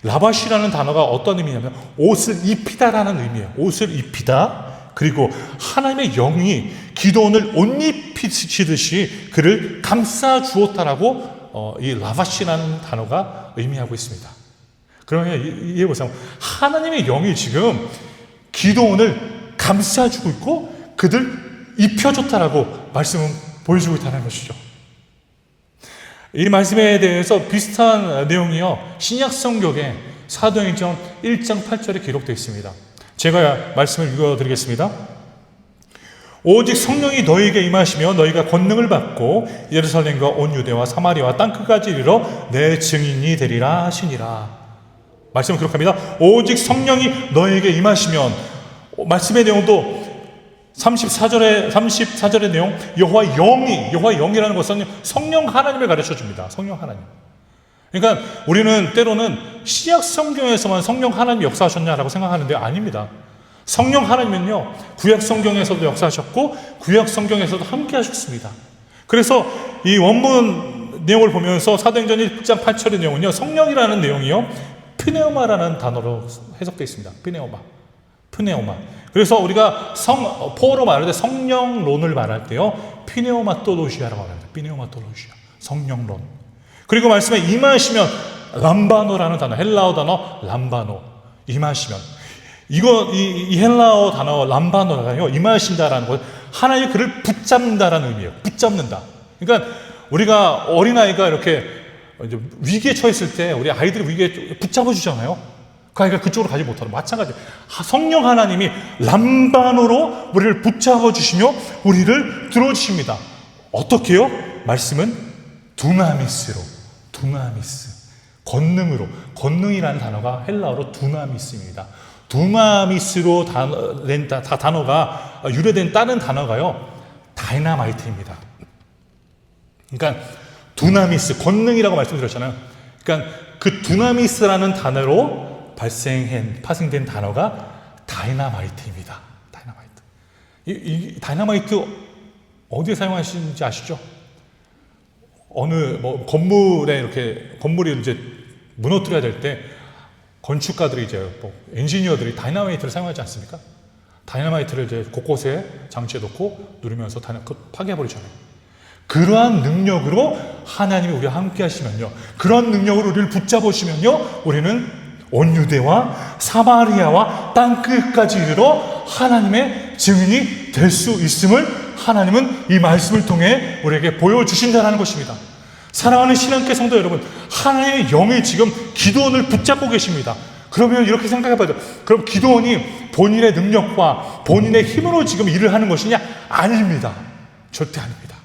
라바시라는 단어가 어떤 의미냐면 옷을 입히다라는 의미예요. 옷을 입히다. 그리고 하나님의 영이 기드온을 옷 입히시듯이 그를 감싸 주었다라고 이 라바시라는 단어가 의미하고 있습니다. 그러면 이해해 보세요. 하나님의 영이 지금 기드온을 감싸 주고 있고 그들 입혀줬다라고 말씀은 보여주고 있다는 것이죠. 이 말씀에 대해서 비슷한 내용이요 신약 성경에 사도행전 1장 8절에 기록되어 있습니다. 제가 말씀을 읽어드리겠습니다. 오직 성령이 너희에게 임하시며 너희가 권능을 받고 예루살렘과 온 유대와 사마리아와 땅끝까지 이르러 내 증인이 되리라 하시니라. 말씀을 기록합니다. 오직 성령이 너희에게 임하시면 말씀의 내용도 34절의 내용 여호와 영이라는 것은 성령 하나님을 가르쳐 줍니다. 성령 하나님. 그러니까 우리는 때로는 신약 성경에서만 성령 하나님이 역사하셨냐라고 생각하는데 아닙니다. 성령 하나님은요 구약 성경에서도 역사하셨고 구약 성경에서도 함께 하셨습니다. 그래서 이 원문 내용을 보면서 사도행전 1장 8절의 내용은요 성령이라는 내용이요 프네오마라는 단어로 해석되어 있습니다. 프네오마. 그래서 우리가 포어로 말할 때 성령론을 말할 때요 피네오마토로시아라고 말합니다. 피네오마토로시아 성령론. 그리고 말씀에 임하시면 람바노라는 단어, 헬라어 단어 람바노. 임하시면 이 헬라어 단어 람바노가요 임하신다라는 것, 하나님이 그를 붙잡는다라는 의미예요. 붙잡는다. 그러니까 우리가 어린아이가 이렇게 이제 위기에 처했을 때 우리 아이들이 위기에 붙잡아 주잖아요. 그 아이가 그쪽으로 가지 못하는 마찬가지. 성령 하나님이 람바노로 우리를 붙잡아 주시며 우리를 들어주십니다. 어떻게요? 말씀은 두나미스 권능으로. 권능이라는 단어가 헬라어로 두나미스입니다. 두나미스로 단어가 유래된 다른 단어가요 다이나마이트입니다. 그러니까 두나미스 권능이라고 말씀드렸잖아요. 그러니까 그 두나미스라는 단어로 파생된 단어가 다이나마이트입니다. 이 다이나마이트 어디에 사용하시는지 아시죠? 어느 건물이 이제 무너뜨려야 될 때 건축가들이 엔지니어들이 다이나마이트를 사용하지 않습니까? 다이나마이트를 이제 곳곳에 장치해 놓고 누르면서 파괴해버리잖아요. 그러한 능력으로 하나님이 우리와 함께 하시면요. 그런 능력으로 우리를 붙잡으시면요. 우리는 온 유대와 사마리아와 땅끝까지 이르러 하나님의 증인이 될 수 있음을 하나님은 이 말씀을 통해 우리에게 보여주신다는 것입니다. 사랑하는 신앙계 성도 여러분, 하나님의 영이 지금 기드온을 붙잡고 계십니다. 그러면 이렇게 생각해봐요. 그럼 기드온이 본인의 능력과 본인의 힘으로 지금 일을 하는 것이냐? 아닙니다. 절대 아닙니다.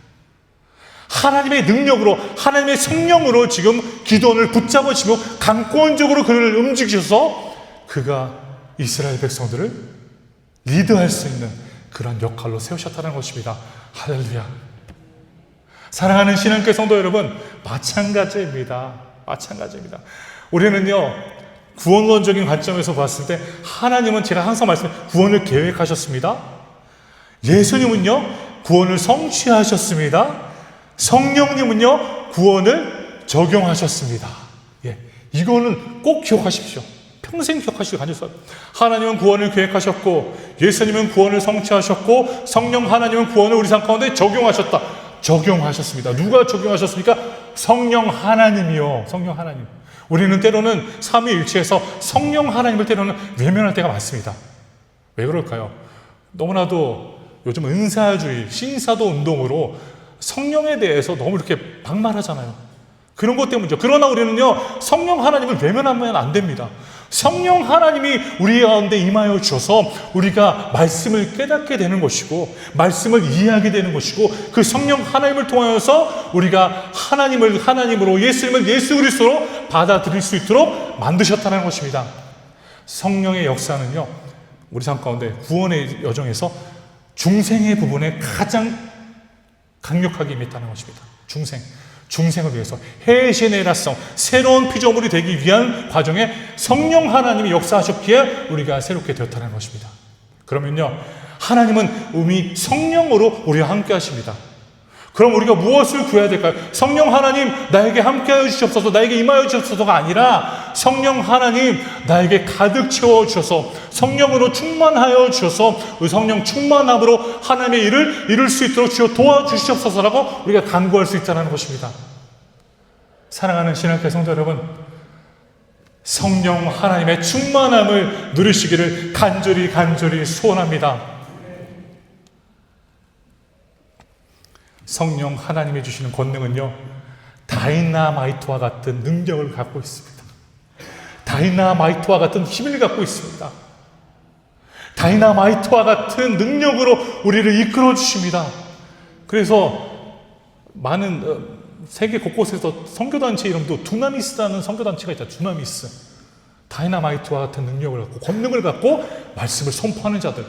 하나님의 능력으로, 하나님의 성령으로 지금 기드온을 붙잡으시며 강권적으로 그를 움직이셔서 그가 이스라엘 백성들을 리드할 수 있는 그런 역할로 세우셨다는 것입니다. 할렐루야. 사랑하는 신앙계 성도 여러분, 마찬가지입니다. 우리는요 구원론적인 관점에서 봤을 때 하나님은 제가 항상 말씀드린 구원을 계획하셨습니다. 예수님은요 구원을 성취하셨습니다. 성령님은요 구원을 적용하셨습니다. 이거는 꼭 기억하십시오. 평생 기억하시길 간절히 하나님은 구원을 계획하셨고 예수님은 구원을 성취하셨고 성령 하나님은 구원을 우리 삶 가운데 적용하셨습니다. 누가 적용하셨습니까? 성령 하나님이요. 성령 하나님. 우리는 때로는 삼위일체에서 성령 하나님을 때로는 외면할 때가 많습니다. 왜 그럴까요? 너무나도 요즘 은사주의, 신사도 운동으로 성령에 대해서 너무 이렇게 막말하잖아요. 그런 것 때문이죠. 그러나 우리는요 성령 하나님을 외면하면 안 됩니다. 성령 하나님이 우리 가운데 임하여 주셔서 우리가 말씀을 깨닫게 되는 것이고 말씀을 이해하게 되는 것이고 그 성령 하나님을 통하여서 우리가 하나님을 하나님으로 예수님을 예수 그리스도로 받아들일 수 있도록 만드셨다는 것입니다. 성령의 역사는요, 우리 삶 가운데 구원의 여정에서 중생의 부분에 가장 강력하게 임했다는 것입니다. 중생을 위해서 헤제네라성, 새로운 피조물이 되기 위한 과정에 성령 하나님이 역사하셨기에 우리가 새롭게 되었다는 것입니다. 그러면요, 하나님은 이미 성령으로 우리와 함께 하십니다. 그럼 우리가 무엇을 구해야 될까요? 성령 하나님 나에게 함께하여 주시옵소서, 나에게 임하여 주시옵소서가 아니라 성령 하나님 나에게 가득 채워 주셔서 성령으로 충만하여 주셔서 그 성령 충만함으로 하나님의 일을 이룰 수 있도록 주여 도와주시옵소서라고 우리가 간구할 수 있다는 것입니다. 사랑하는 신학교 성도 여러분, 성령 하나님의 충만함을 누리시기를 간절히 소원합니다. 성령 하나님이 주시는 권능은요, 다이나마이트와 같은 능력을 갖고 있습니다. 다이나마이트와 같은 힘을 갖고 있습니다. 다이나마이트와 같은 능력으로 우리를 이끌어 주십니다. 그래서 많은 세계 곳곳에서 선교단체 이름도 두나미스라는 선교단체가 있다. 두나미스. 다이나마이트와 같은 능력을 갖고 권능을 갖고 말씀을 선포하는 자들,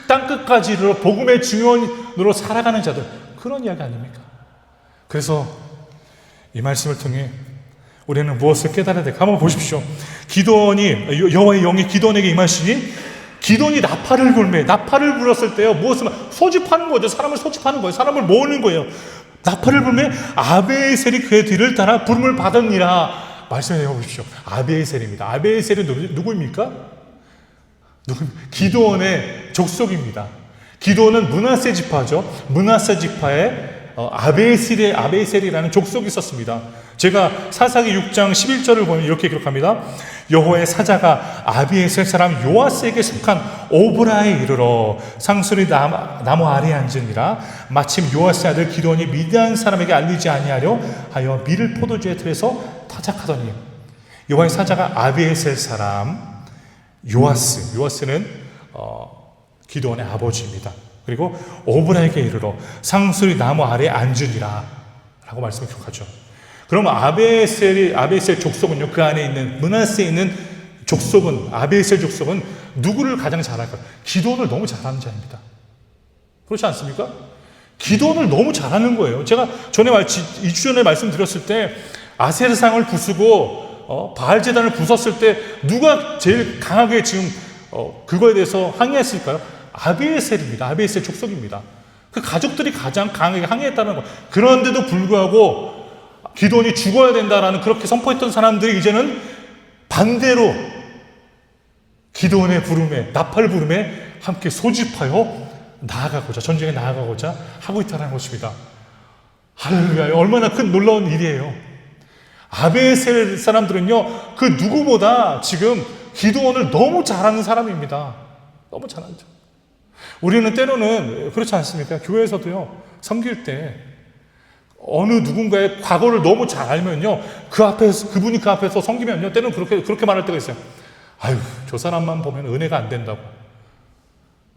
땅 끝까지 이르러 복음의 증언으로 살아가는 자들, 그런 이야기 아닙니까? 그래서 이 말씀을 통해 우리는 무엇을 깨달아야 될까? 한번 보십시오. 기도원이, 여호와의 영이 기도원에게 임하시니 기도원이 나팔을 불었을 때요, 무엇을 소집하는 거죠. 사람을 소집하는 거예요. 사람을 모으는 거예요. 나팔을 불매 아비에셀이 그의 뒤를 따라 부름을 받았니라. 말씀해 보십시오. 아비에셀입니다. 아비에셀이 누구입니까? 기도원의 족속입니다. 기도원은 므낫세 지파죠. 므낫세 지파에 아비에셀이라는 족속이 있었습니다. 제가 사사기 6장 11절을 보면 이렇게 기록합니다. 여호와의 사자가 아비에셀 사람 요아스에게 속한 오브라에 이르러 상수리 나무 아래에 앉으니라. 마침 요아스의 아들 기도원이 미디안 사람에게 알리지 아니하려 하여 밀을 포도주의 틀에서 타작하더니 여호와의 사자가 아비에셀 사람 요아스는 기도원의 아버지입니다. 그리고 오브라에게 이르러 상수리 나무 아래에 앉으니라 라고 말씀을 기록하죠. 그러면 아비에셀 족속은요, 그 안에 있는 므낫세에 있는 족속은, 아비에셀 족속은 누구를 가장 잘할까요? 기도원을 너무 잘하는 자입니다. 그렇지 않습니까? 기도원을 너무 잘하는 거예요. 제가 2주 전에 말씀드렸을 때 아세르상을 부수고 바알 제단을 부쉈을 때 누가 제일 강하게 지금 그거에 대해서 항의했을까요? 아비에셀입니다. 아비에셀 족속입니다. 그 가족들이 가장 강하게 항의했다는 거. 그런데도 불구하고 기도원이 죽어야 된다라는 그렇게 선포했던 사람들이 이제는 반대로 기도원의 부름에, 나팔 부름에 함께 소집하여 전쟁에 나아가고자 하고 있다는 것입니다. 할렐루야. 얼마나 큰 놀라운 일이에요. 아비에셀 사람들은요, 그 누구보다 지금 기도원을 너무 잘하는 사람입니다. 너무 잘하죠. 우리는 때로는 그렇지 않습니까? 교회에서도요, 섬길 때 어느 누군가의 과거를 너무 잘 알면요, 그분이 그 앞에서 섬기면요, 때로는 그렇게 말할 때가 있어요. 아유, 저 사람만 보면 은혜가 안 된다고.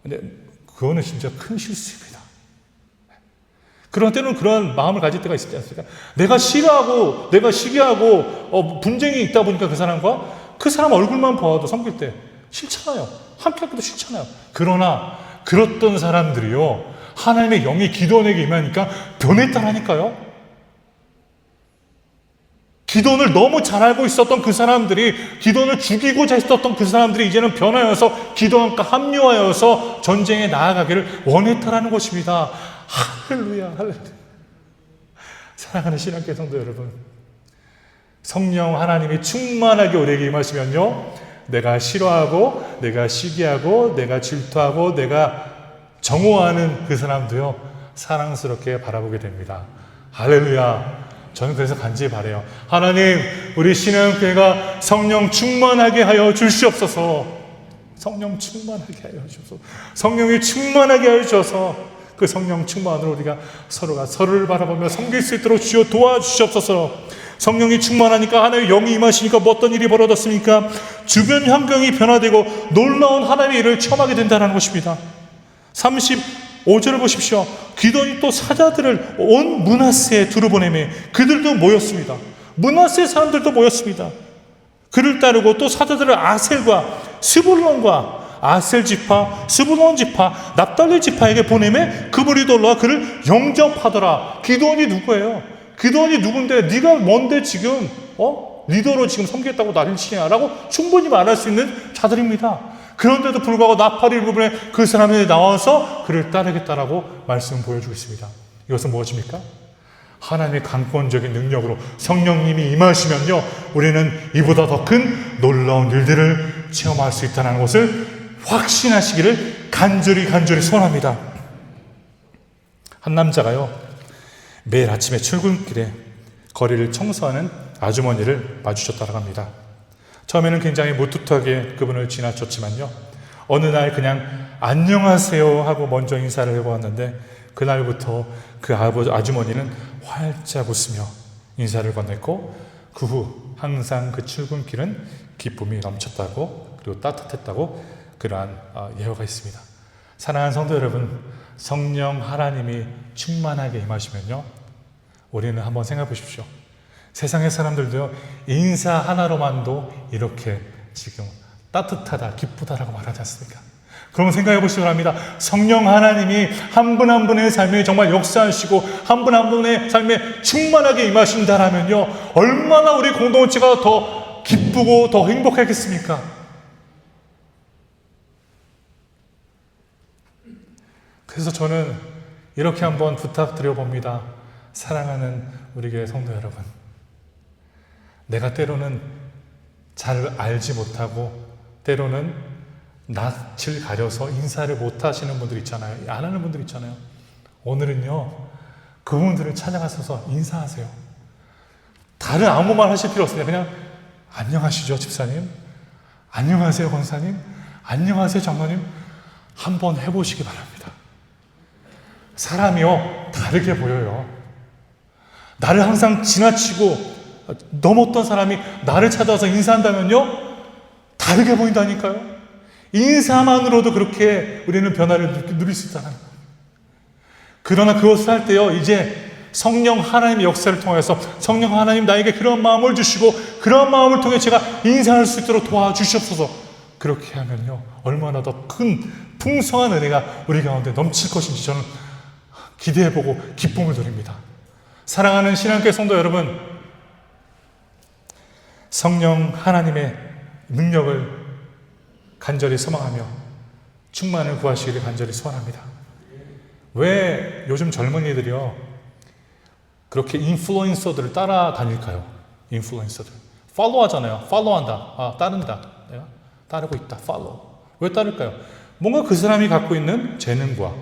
근데 그거는 진짜 큰 실수입니다. 그런 때는 그런 마음을 가질 때가 있지 않습니까? 내가 싫어하고, 내가 시기하고, 분쟁이 있다 보니까 그 사람 얼굴만 보아도 섬길 때 싫잖아요. 함께 하기도 싫잖아요. 그러나, 그렇던 사람들이요, 하나님의 영이 기도원에게 임하니까 변했다라니까요. 기도원을 너무 잘 알고 있었던 그 사람들이, 기도원을 죽이고자 했었던 그 사람들이 이제는 변하여서 기도원과 합류하여서 전쟁에 나아가기를 원했다라는 것입니다. 할렐루야, 할렐루야. 사랑하는 신학교 성도 여러분, 성령 하나님이 충만하게 우리에게 임하시면요, 내가 싫어하고, 내가 시기하고, 내가 질투하고, 내가 정오하는 그 사람도요, 사랑스럽게 바라보게 됩니다. 할렐루야. 저는 그래서 간절히 바라요. 하나님, 우리 신앙교회가 성령 충만하게 하여 주시옵소서. 성령 충만하게 하여 주옵소서. 성령이 충만하게 하여 주셔서 그 성령 충만으로 우리가 서로가 서로를 바라보며 섬길 수 있도록 주여 도와주시옵소서. 성령이 충만하니까 하나님의 영이 임하시니까 뭐 어떤 일이 벌어졌습니까? 주변 환경이 변화되고 놀라운 하나님의 일을 체험하게 된다는 것입니다. 35절을 보십시오. 기드온이 또 사자들을 온 므낫세에 두루 보내매 그들도 모였습니다. 므낫세 사람들도 모였습니다. 그를 따르고 또 사자들을 아셀과 스불론과 아셀 지파, 스불론 지파, 납달리 지파에게 보내매 그들이 올라와 그를 영접하더라. 기드온이 누구예요? 기드온이 누군데 네가 뭔데 지금 리더로 지금 섬기겠다고 나를 치냐라고 충분히 말할 수 있는 자들입니다. 그런데도 불구하고 나팔이 일부분에 그 사람이 나와서 그를 따르겠다라고 말씀을 보여주고 있습니다. 이것은 무엇입니까? 하나님의 강권적인 능력으로 성령님이 임하시면요, 우리는 이보다 더 큰 놀라운 일들을 체험할 수 있다는 것을 확신하시기를 간절히 소원합니다. 한 남자가요, 매일 아침에 출근길에 거리를 청소하는 아주머니를 마주쳤다고 합니다. 처음에는 굉장히 무뚝뚝하게 그분을 지나쳤지만요, 어느 날 그냥 안녕하세요 하고 먼저 인사를 해보았는데 그날부터 그 아주머니는 활짝 웃으며 인사를 건넸고 그 후 항상 그 출근길은 기쁨이 넘쳤다고, 그리고 따뜻했다고 그러한 예화가 있습니다. 사랑하는 성도 여러분, 성령 하나님이 충만하게 임하시면요, 우리는 한번 생각해 보십시오. 세상의 사람들도요, 인사 하나로만도 이렇게 지금 따뜻하다, 기쁘다라고 말하지 않습니까? 그러면 생각해 보시기 바랍니다. 성령 하나님이 한 분 한 분의 삶에 정말 역사하시고 한 분 한 분의 삶에 충만하게 임하신다라면요, 얼마나 우리 공동체가 더 기쁘고 더 행복하겠습니까? 그래서 저는 이렇게 한번 부탁드려 봅니다. 사랑하는 우리 교회 성도 여러분, 내가 때로는 잘 알지 못하고 때로는 낯을 가려서 인사를 못 하시는 분들 있잖아요. 안 하는 분들 있잖아요. 오늘은요, 그분들을 찾아가셔서 인사하세요. 다른 아무 말 하실 필요 없습니다. 그냥 안녕하시죠 집사님, 안녕하세요 권사님, 안녕하세요 장로님, 한번 해보시기 바랍니다. 사람이요, 다르게 보여요. 나를 항상 지나치고 넘었던 사람이 나를 찾아와서 인사한다면요, 다르게 보인다니까요. 인사만으로도 그렇게 우리는 변화를 누릴 수 있다는 거예요. 그러나 그것을 할 때요, 이제 성령 하나님의 역사를 통해서 성령 하나님 나에게 그런 마음을 주시고 그런 마음을 통해 제가 인사할 수 있도록 도와주시옵소서. 그렇게 하면요, 얼마나 더 큰 풍성한 은혜가 우리 가운데 넘칠 것인지 저는 기대해보고 기쁨을 누립니다. 사랑하는 신앙교회 성도 여러분, 성령 하나님의 능력을 간절히 소망하며 충만을 구하시기를 간절히 소원합니다. 왜 요즘 젊은이들이요, 그렇게 인플루언서들을 따라다닐까요? 인플루언서들 팔로우 하잖아요. 팔로우한다, 따른다, 내가 따르고 있다, 팔로우. 왜 따를까요? 뭔가 그 사람이 갖고 있는 재능과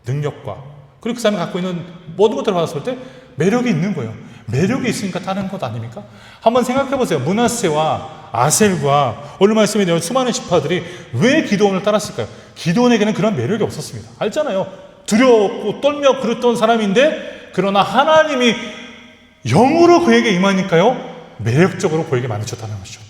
능력과 그리고 그 사람이 갖고 있는 모든 것들을 받았을 때 매력이 있는 거예요. 매력이 있으니까 따르는 것 아닙니까? 한번 생각해 보세요. 므낫세와 아셀과 오늘 말씀에 대한 수많은 지파들이 왜 기드온을 따랐을까요? 기드온에게는 그런 매력이 없었습니다. 알잖아요. 두려웠고 떨며 그랬던 사람인데 그러나 하나님이 영으로 그에게 임하니까요, 매력적으로 보이게 만드셨다는 것이죠.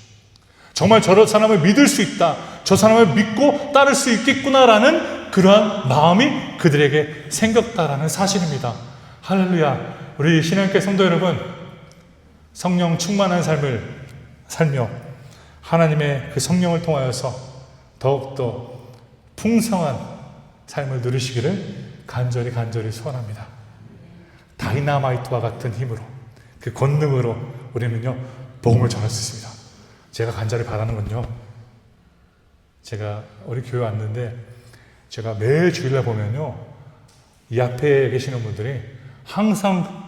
정말 저 사람을 믿을 수 있다, 저 사람을 믿고 따를 수 있겠구나라는 그러한 마음이 그들에게 생겼다라는 사실입니다. 할렐루야. 우리 신앙교회 성도 여러분, 성령 충만한 삶을 살며 하나님의 그 성령을 통하여서 더욱더 풍성한 삶을 누리시기를 간절히 소원합니다. 다이나마이트와 같은 힘으로, 그 권능으로 우리는요, 복음을 전할 수 있습니다. 제가 간절히 바라는 건요, 제가 우리 교회 왔는데 제가 매 주일날 보면요, 이 앞에 계시는 분들이 항상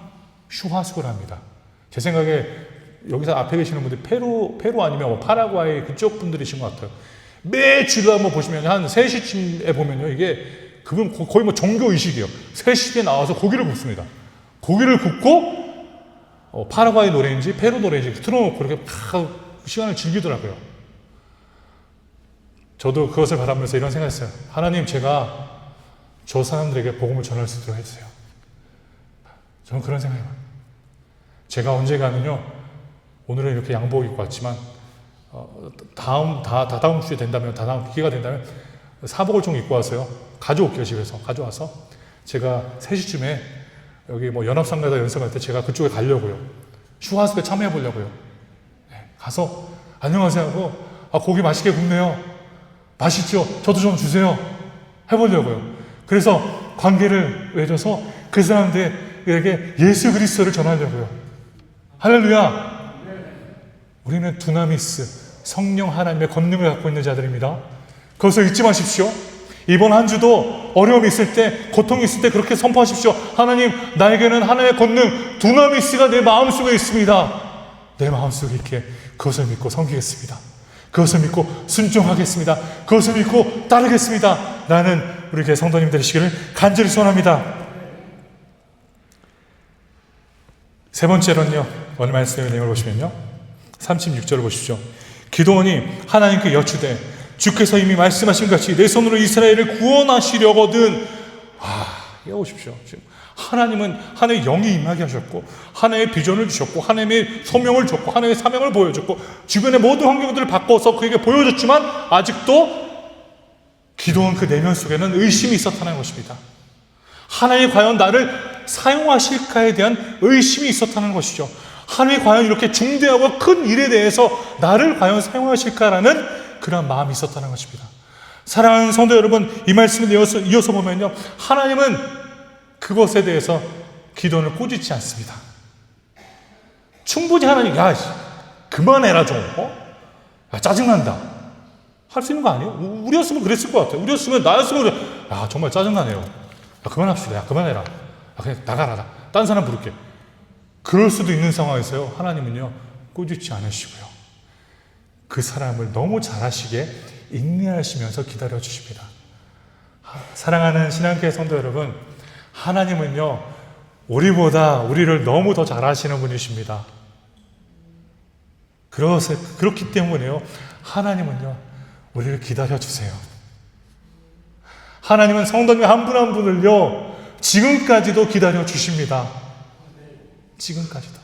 슈화숙을 합니다. 제 생각에 여기서 앞에 계시는 분들이 페루 아니면 뭐 파라과이 그쪽 분들이신 것 같아요. 매 주일날 한번 보시면 한 3시쯤에 보면요, 이게 그분 거의 뭐 종교의식이에요. 3시에 나와서 고기를 굽습니다. 고기를 굽고 파라과이 노래인지 페루 노래인지 틀어놓고 그렇게 막 시간을 즐기더라고요. 저도 그것을 바라면서 이런 생각했어요. 하나님, 제가 저 사람들에게 복음을 전할 수 있도록 해주세요. 저는 그런 생각이에요. 제가 언젠가는요, 오늘은 이렇게 양복 입고 왔지만 다다음 주에 된다면, 다다음 기회가 된다면 사복을 좀 입고 와서요. 가져올게요. 집에서 가져와서 제가 3시쯤에 여기 뭐 연합상가다 연습할 때 제가 그쪽에 가려고요. 슈화스에 참여해 보려고요. 네, 가서 안녕하세요 하고 고기 맛있게 굽네요. 맛있죠? 저도 좀 주세요. 해보려고요. 그래서 관계를 맺어서 그 사람들에게 예수 그리스도를 전하려고요. 할렐루야. 우리는 두나미스, 성령 하나님의 권능을 갖고 있는 자들입니다. 그것을 잊지 마십시오. 이번 한 주도 어려움이 있을 때, 고통이 있을 때 그렇게 선포하십시오. 하나님, 나에게는 하나님의 권능, 두나미스가 내 마음속에 있습니다. 내 마음속에 있기에 그것을 믿고 섬기겠습니다. 그것을 믿고 순종하겠습니다. 그것을 믿고 따르겠습니다. 라는 우리 교회 성도님 되시기를 간절히 소원합니다. 세 번째로는요, 오늘 말씀의 내용을 보시면요, 36절을 보십시오. 기도원이 하나님께 여쭈되 주께서 이미 말씀하신 같이 내 손으로 이스라엘을 구원하시려거든. 이거 보십시오. 지금 하나님은 하나님의 영이 임하게 하셨고, 하나님의 비전을 주셨고, 하나님의 소명을 줬고, 하나님의 사명을 보여줬고, 주변의 모든 환경들을 바꿔서 그에게 보여줬지만 아직도 기도원 그 내면 속에는 의심이 있었다는 것입니다. 하나님이 과연 나를 사용하실까에 대한 의심이 있었다는 것이죠. 하나님이 과연 이렇게 중대하고 큰 일에 대해서 나를 과연 사용하실까라는 그런 마음이 있었다는 것입니다. 사랑하는 성도 여러분, 이 말씀을 이어서 보면요, 하나님은 그것에 대해서 기도원을 꾸짖지 않습니다. 충분히 하나님, 그만해라 좀. 짜증난다. 할 수 있는 거 아니에요? 우리였으면 그랬을 것 같아요. 우리였으면, 나였으면, 정말 짜증나네요. 그만합시다. 그만해라. 그냥 나가라. 딴 사람 부를게. 그럴 수도 있는 상황에서요, 하나님은요, 꾸짖지 않으시고요, 그 사람을 너무 잘하시게 인내하시면서 기다려주십니다. 사랑하는 신앙교회 성도 여러분, 하나님은요, 우리보다 우리를 너무 더 잘하시는 분이십니다. 그렇기 때문에요, 하나님은요, 우리를 기다려주세요. 하나님은 성도님 한 분 한 분을요, 지금까지도 기다려주십니다. 지금까지도.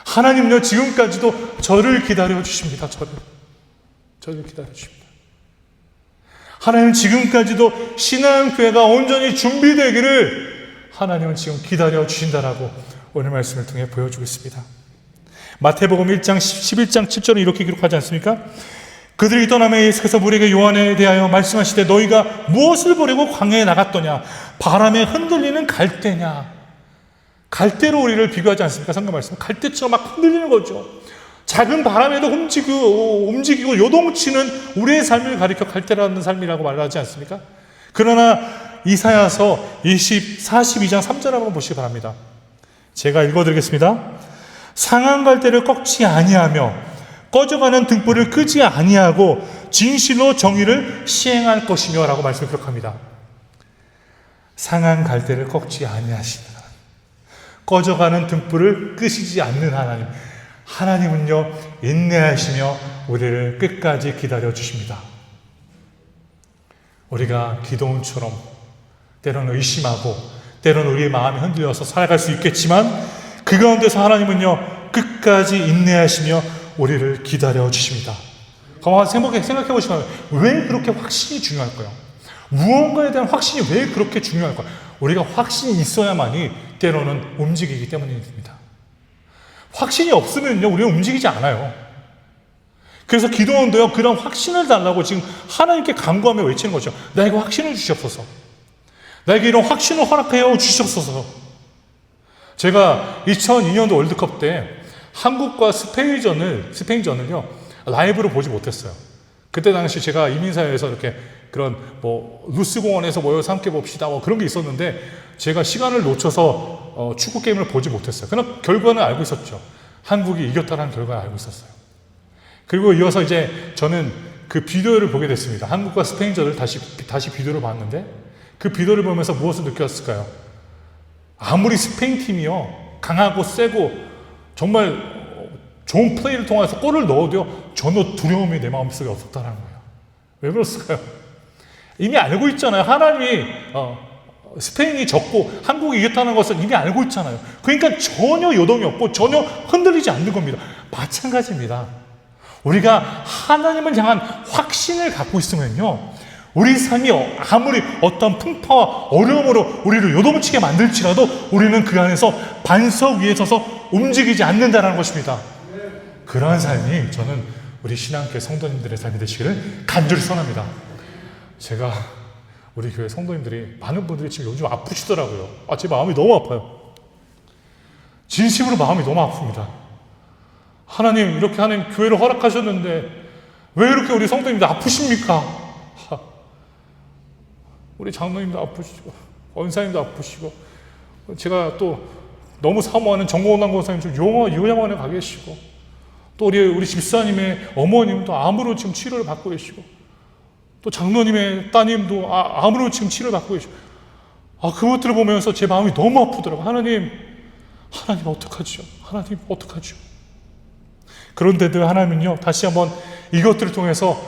하나님은요, 지금까지도 저를 기다려주십니다. 저를 기다려주십니다. 하나님은 지금까지도 신앙교회가 온전히 준비되기를 하나님은 지금 기다려주신다라고 오늘 말씀을 통해 보여주고 있습니다. 마태복음 1장 11장 7절은 이렇게 기록하지 않습니까? 그들이 떠나며 예수께서 우리에게 요한에 대하여 말씀하시되 너희가 무엇을 보려고 광야에 나갔더냐? 바람에 흔들리는 갈대냐? 갈대로 우리를 비교하지 않습니까? 성경 말씀. 갈대처럼 막 흔들리는 거죠. 작은 바람에도 움직이고 요동치는 우리의 삶을 가리켜 갈대라는 삶이라고 말하지 않습니까? 그러나 이사야서 42장 3절 한번 보시기 바랍니다. 제가 읽어드리겠습니다. 상한 갈대를 꺾지 아니하며 꺼져가는 등불을 끄지 아니하고 진실로 정의를 시행할 것이며 라고 말씀을 기록합니다. 상한 갈대를 꺾지 아니하시는 하나님, 꺼져가는 등불을 끄시지 않는 하나님, 하나님은요, 인내하시며 우리를 끝까지 기다려주십니다. 우리가 기도원처럼 때로는 의심하고 때로는 우리의 마음이 흔들려서 살아갈 수 있겠지만 그 가운데서 하나님은요, 끝까지 인내하시며 우리를 기다려주십니다. 가만 생각해 보시면 왜 그렇게 확신이 중요할까요? 무언가에 대한 확신이 왜 그렇게 중요할까요? 우리가 확신이 있어야만이 때로는 움직이기 때문입니다. 확신이 없으면요, 우리는 움직이지 않아요. 그래서 기도원도요, 그런 확신을 달라고 지금 하나님께 간구하며 외치는 거죠. 나에게 확신을 주시옵소서. 나에게 이런 확신을 허락하여 주시옵소서. 제가 2002년도 월드컵 때 한국과 스페인전을요, 라이브로 보지 못했어요. 그때 당시 제가 이민사회에서 이렇게 그런 루스 공원에서 모여서 함께 봅시다 그런 게 있었는데 제가 시간을 놓쳐서 축구 게임을 보지 못했어요. 그러나 결과는 알고 있었죠. 한국이 이겼다는 결과를 알고 있었어요. 그리고 이어서 이제 저는 그 비디오를 보게 됐습니다. 한국과 스페인전을 다시 비디오를 봤는데 그 비디오를 보면서 무엇을 느꼈을까요? 아무리 스페인 팀이요, 강하고 세고 정말 좋은 플레이를 통해서 골을 넣어도요, 전혀 두려움이 내 마음속에 없었다는 거예요. 왜 그랬을까요? 이미 알고 있잖아요. 하나님이 스페인이 졌고 한국이 이겼다는 것을 이미 알고 있잖아요. 그러니까 전혀 요동이 없고 전혀 흔들리지 않는 겁니다. 마찬가지입니다. 우리가 하나님을 향한 확신을 갖고 있으면요, 우리 삶이 아무리 어떤 풍파와 어려움으로 우리를 요동치게 만들지라도 우리는 그 안에서 반석 위에 서서 움직이지 않는다는 것입니다. 그러한 삶이 저는 우리 신앙교회 성도님들의 삶이 되시기를 간절히 선합니다. 제가 우리 교회 성도님들이 많은 분들이 지금 요즘 아프시더라고요. 제 마음이 너무 아파요. 진심으로 마음이 너무 아픕니다. 하나님, 이렇게 하는 교회를 허락하셨는데 왜 이렇게 우리 성도님들 아프십니까? 우리 장로님도 아프시고 원사님도 아프시고, 제가 또 너무 사모하는 정고원한 권사님 좀 요양원에 가 계시고, 또 우리 집사님의 어머님도 암으로 지금 치료를 받고 계시고, 또 장로님의 따님도 암으로 지금 치료를 받고 계시고, 그것들을 보면서 제 마음이 너무 아프더라고요. 하나님 어떡하죠? 하나님 어떡하죠? 그런데도 하나님은요, 다시 한번 이것들을 통해서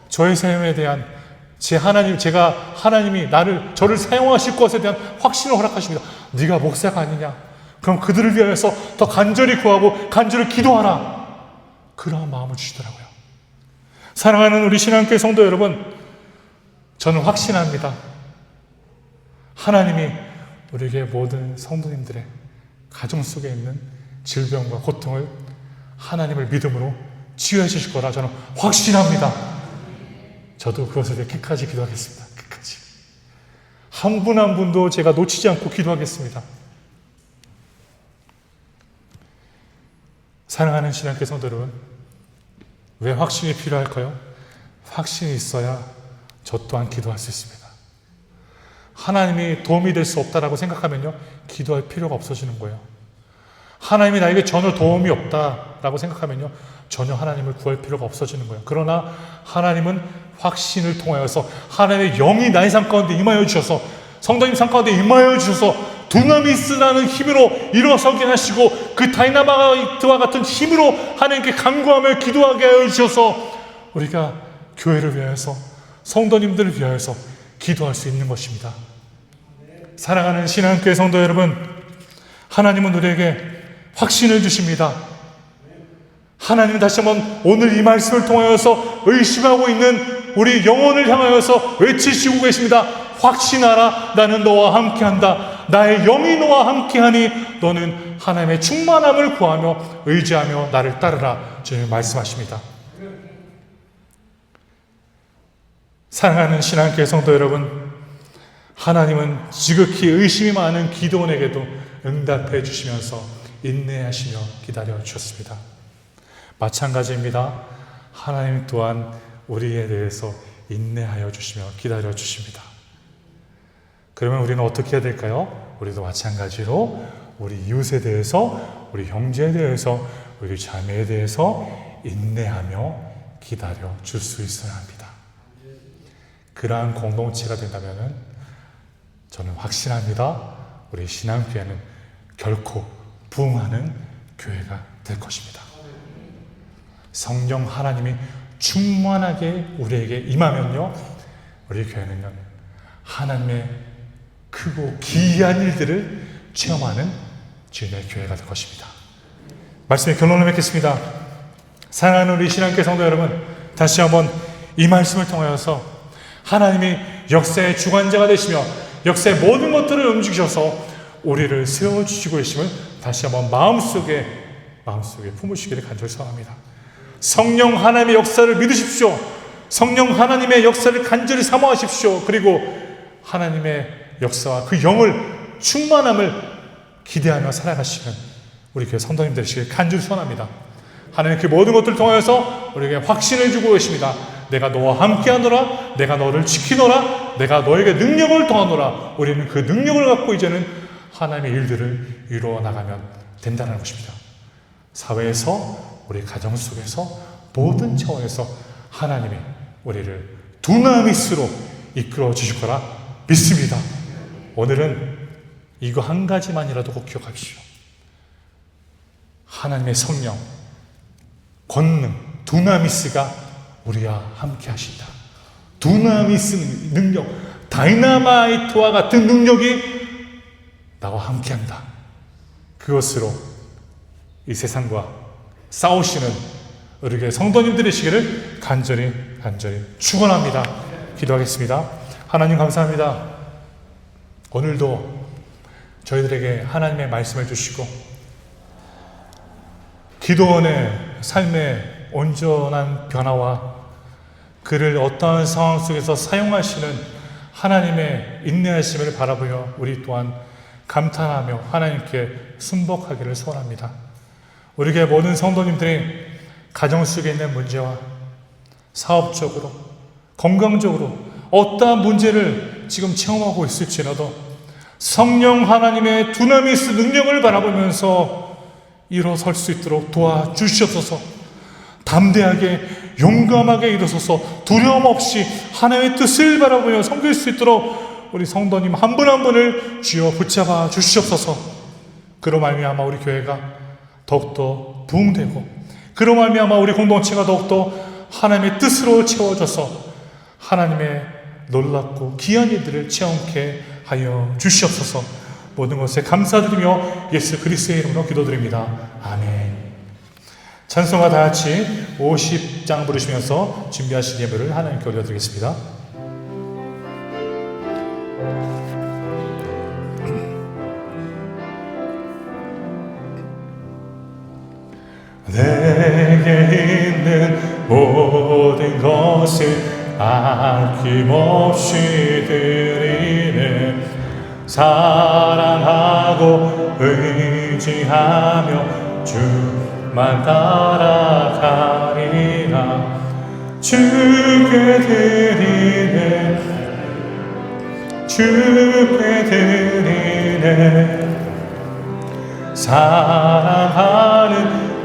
저의 삶에 대한 제가 하나님이 저를 사용하실 것에 대한 확신을 허락하십니다. 네가 목사가 아니냐? 그럼 그들을 위해서 더 간절히 구하고 간절히 기도하라. 그러한 마음을 주시더라고요. 사랑하는 우리 신앙교회 성도 여러분, 저는 확신합니다. 하나님이 우리에게 모든 성도님들의 가정 속에 있는 질병과 고통을 하나님을 믿음으로 치유해 주실 거라 저는 확신합니다. 저도 그것을 위해 끝까지 기도하겠습니다. 끝까지. 한 분 한 분도 제가 놓치지 않고 기도하겠습니다. 사랑하는 신앙교회 성도 여러분, 왜 확신이 필요할까요? 확신이 있어야 저 또한 기도할 수 있습니다. 하나님이 도움이 될 수 없다라고 생각하면요, 기도할 필요가 없어지는 거예요. 하나님이 나에게 전혀 도움이 없다라고 생각하면요, 전혀 하나님을 구할 필요가 없어지는 거예요. 그러나 하나님은 확신을 통하여서 하나님의 영이 나의 삶 가운데 임하여 주셔서, 성도님 삶 가운데 임하여 주셔서 두나미스라는 힘으로 일어서게 하시고, 그 다이나마이트와 같은 힘으로 하나님께 간구하며 기도하게 하여 주셔서 우리가 교회를 위하여서, 성도님들을 위하여서 기도할 수 있는 것입니다. 사랑하는 신앙교회 성도 여러분, 하나님은 우리에게 확신을 주십니다. 하나님은 다시 한번 오늘 이 말씀을 통하여서 의심하고 있는 우리 영혼을 향하여서 외치시고 계십니다. 확신하라, 나는 너와 함께한다. 나의 영이 너와 함께하니 너는 하나님의 충만함을 구하며 의지하며 나를 따르라. 주님 말씀하십니다. 사랑하는 신앙교회 성도 여러분, 하나님은 지극히 의심이 많은 기도원에게도 응답해 주시면서 인내하시며 기다려 주셨습니다. 마찬가지입니다. 하나님 또한 우리에 대해서 인내하여 주시며 기다려 주십니다. 그러면 우리는 어떻게 해야 될까요? 우리도 마찬가지로 우리 이웃에 대해서, 우리 형제에 대해서, 우리 자매에 대해서 인내하며 기다려 줄 수 있어야 합니다. 그러한 공동체가 된다면 저는 확신합니다. 우리 신앙교회는 결코 부흥하는 교회가 될 것입니다. 성령 하나님이 충만하게 우리에게 임하면요, 우리 교회는요, 하나님의 크고 기이한 일들을 체험하는 주님의 교회가 될 것입니다. 말씀의 결론을 맺겠습니다. 사랑하는 우리 신앙교회 성도 여러분, 다시 한번 이 말씀을 통하여서 하나님이 역사의 주관자가 되시며 역사의 모든 것들을 움직이셔서 우리를 세워주시고 계심을 다시 한번 마음속에 품으시기를 간절히 소원합니다. 성령 하나님의 역사를 믿으십시오. 성령 하나님의 역사를 간절히 사모하십시오. 그리고 하나님의 역사와 그 영을, 충만함을 기대하며 살아가시는 우리 교회 성도님 되시길 간절히 소원합니다. 하나님 그 모든 것들을 통하여서 우리에게 확신을 주고 계십니다. 내가 너와 함께하노라, 내가 너를 지키노라, 내가 너에게 능력을 더하노라. 우리는 그 능력을 갖고 이제는 하나님의 일들을 이루어 나가면 된다는 것입니다. 사회에서, 우리 가정 속에서, 모든 차원에서 하나님이 우리를 두나미스로 이끌어 주실 거라 믿습니다. 오늘은 이거 한 가지만이라도 꼭 기억하십시오. 하나님의 성령, 권능, 두나미스가 우리와 함께 하신다. 두나미스 능력, 다이너마이트와 같은 능력이 나와 함께한다. 그것으로 이 세상과 싸우시는 우리 교회 성도님들의 시기를 간절히 축원합니다. 기도하겠습니다. 하나님 감사합니다. 오늘도 저희들에게 하나님의 말씀을 주시고 기도원의 삶의 온전한 변화와 그를 어떠한 상황 속에서 사용하시는 하나님의 인내하심을 바라보며 우리 또한 감탄하며 하나님께 순복하기를 소원합니다. 우리 교회 모든 성도님들이 가정 속에 있는 문제와 사업적으로, 건강적으로 어떠한 문제를 지금 체험하고 있을지라도 성령 하나님의 두나미스 능력을 바라보면서 일어설 수 있도록 도와주시옵소서. 담대하게 용감하게 일어서서 두려움 없이 하나님의 뜻을 바라보며 섬길 수 있도록 우리 성도님 한 분 한 분을 주여 붙잡아 주시옵소서. 그로 말미암아 우리 교회가 더욱더 부흥되고 그로 말미암아 우리 공동체가 더욱더 하나님의 뜻으로 채워져서 하나님의 놀랍고 귀한 일들을 체험케 하여 주시옵소서. 모든 것에 감사드리며 예수 그리스도의 이름으로 기도드립니다. 아멘. 찬송가 다 같이 50장 부르시면서 준비하신 예배를 하나님께 올려드리겠습니다. 내게 있는 모든 것을 아낌없이 드리네. 사랑하고 의지하며 주만 따라가리라. 주께 드리네, 주께 드리네. 사랑하는